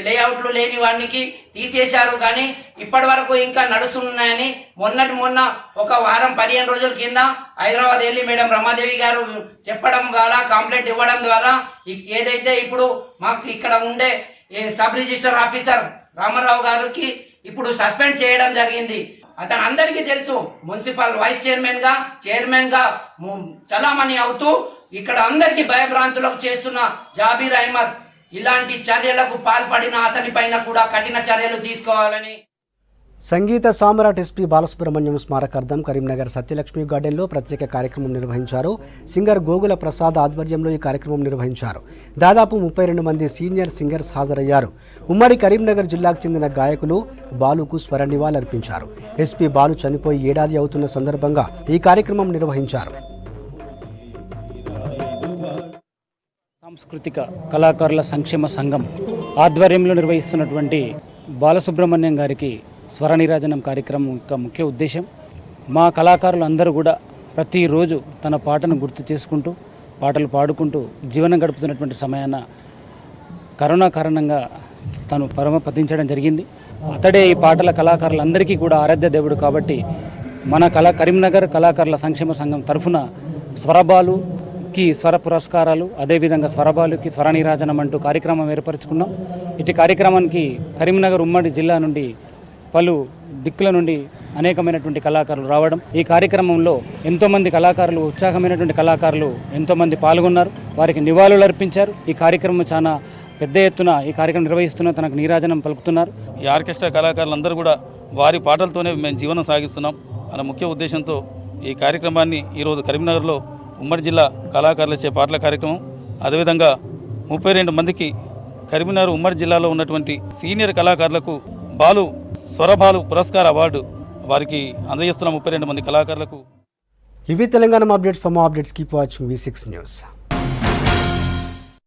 T: లేఅవుట్లు లేని వానికి తీసేశారు. కానీ ఇప్పటి వరకు ఇంకా నడుస్తున్నాయని మొన్న ఒక వారం 15 రోజుల కింద హైదరాబాద్ వెళ్ళి మేడం రమాదేవి గారు చెప్పడం ద్వారా కంప్లైంట్ ఇవ్వడం ద్వారా ఏదైతే ఇప్పుడు మాకు ఇక్కడ ఉండే సబ్ రిజిస్టర్ ఆఫీసర్ రామారావు గారికి ఇప్పుడు సస్పెండ్ చేయడం జరిగింది. అతను అందరికీ తెలుసు, మున్సిపల్ వైస్ చైర్మన్ గా చలామణి అవుతూ ఇక్కడ అందరికీ భయభ్రాంతులకు చేస్తున్న జాబీర్ అహ్మద్ ఇలాంటి చర్యలకు పాల్పడిన అతని పైన కూడా కఠిన చర్యలు తీసుకోవాలని
A: సంగీత సామ్రాట్ ఎస్పీ బాలసుబ్రహ్మణ్యం స్మారకార్థం కరీంనగర్ సత్యలక్ష్మి గార్డెన్లో ప్రత్యేక కార్యక్రమం నిర్వహించారు. సింగర్ గోగుల ప్రసాద్ ఆధ్వర్యంలో ఈ కార్యక్రమం నిర్వహించారు. దాదాపు 32 మంది సీనియర్ సింగర్స్ హాజరయ్యారు. ఉమ్మడి కరీంనగర్ జిల్లాకు చెందిన గాయకులు బాలుకు స్వర నివాళులర్పించారు. ఎస్పీ బాలు చనిపోయి ఏడాది అవుతున్న సందర్భంగా ఈ కార్యక్రమం నిర్వహించారు.
U: సాంస్కృతిక కళాకారుల సంక్షేమ సంఘం ఆధ్వర్యంలో నిర్వహిస్తున్నటువంటి బాలసుబ్రహ్మణ్యం గారికి స్వర నీరాజనం కార్యక్రమం యొక్క ముఖ్య ఉద్దేశం మా కళాకారులు అందరూ కూడా ప్రతిరోజు తన పాటను గుర్తు చేసుకుంటూ పాటలు పాడుకుంటూ జీవనం గడుపుతున్నటువంటి సమయాన కరోనా కారణంగా తను పరమపదించడం జరిగింది. అతడే ఈ పాటల కళాకారులందరికీ కూడా ఆరాధ్య దేవుడు కాబట్టి మన కరీంనగర్ కళాకారుల సంక్షేమ సంఘం తరఫున స్వరబాలుకి స్వర పురస్కారాలు అదేవిధంగా స్వరబాలుకి స్వర నీరాజనం అంటూ కార్యక్రమం ఏర్పరచుకున్నాం. ఇటు కార్యక్రమానికి కరీంనగర్ ఉమ్మడి జిల్లా నుండి పలు దిక్కుల నుండి అనేకమైనటువంటి కళాకారులు రావడం, ఈ కార్యక్రమంలో ఎంతోమంది కళాకారులు, ఉత్సాహమైనటువంటి కళాకారులు ఎంతోమంది పాల్గొన్నారు, వారికి నివాళులు అర్పించారు. ఈ కార్యక్రమం చాలా పెద్ద ఎత్తున ఈ కార్యక్రమం నిర్వహిస్తున్న తనకు నీరాజనం పలుకుతున్నారు.
C: ఈ ఆర్కెస్ట్రా కళాకారులందరూ కూడా వారి పాటలతోనే మేము జీవనం సాగిస్తున్నాం అన్న ముఖ్య ఉద్దేశంతో ఈ కార్యక్రమాన్ని ఈరోజు కరీంనగర్లో ఉమ్మడి జిల్లా కళాకారులచే పాటల కార్యక్రమం, అదేవిధంగా 32 మందికి కరీంనగర్ ఉమ్మడి జిల్లాలో ఉన్నటువంటి సీనియర్ కళాకారులకు బాలు స్వరబాలు పురస్కార అవార్డు వారికి అందజేస్తున్న 32 మంది కళాకారులకు.
A: ఇవి Telangana updates. For more updates keep watching V6 news.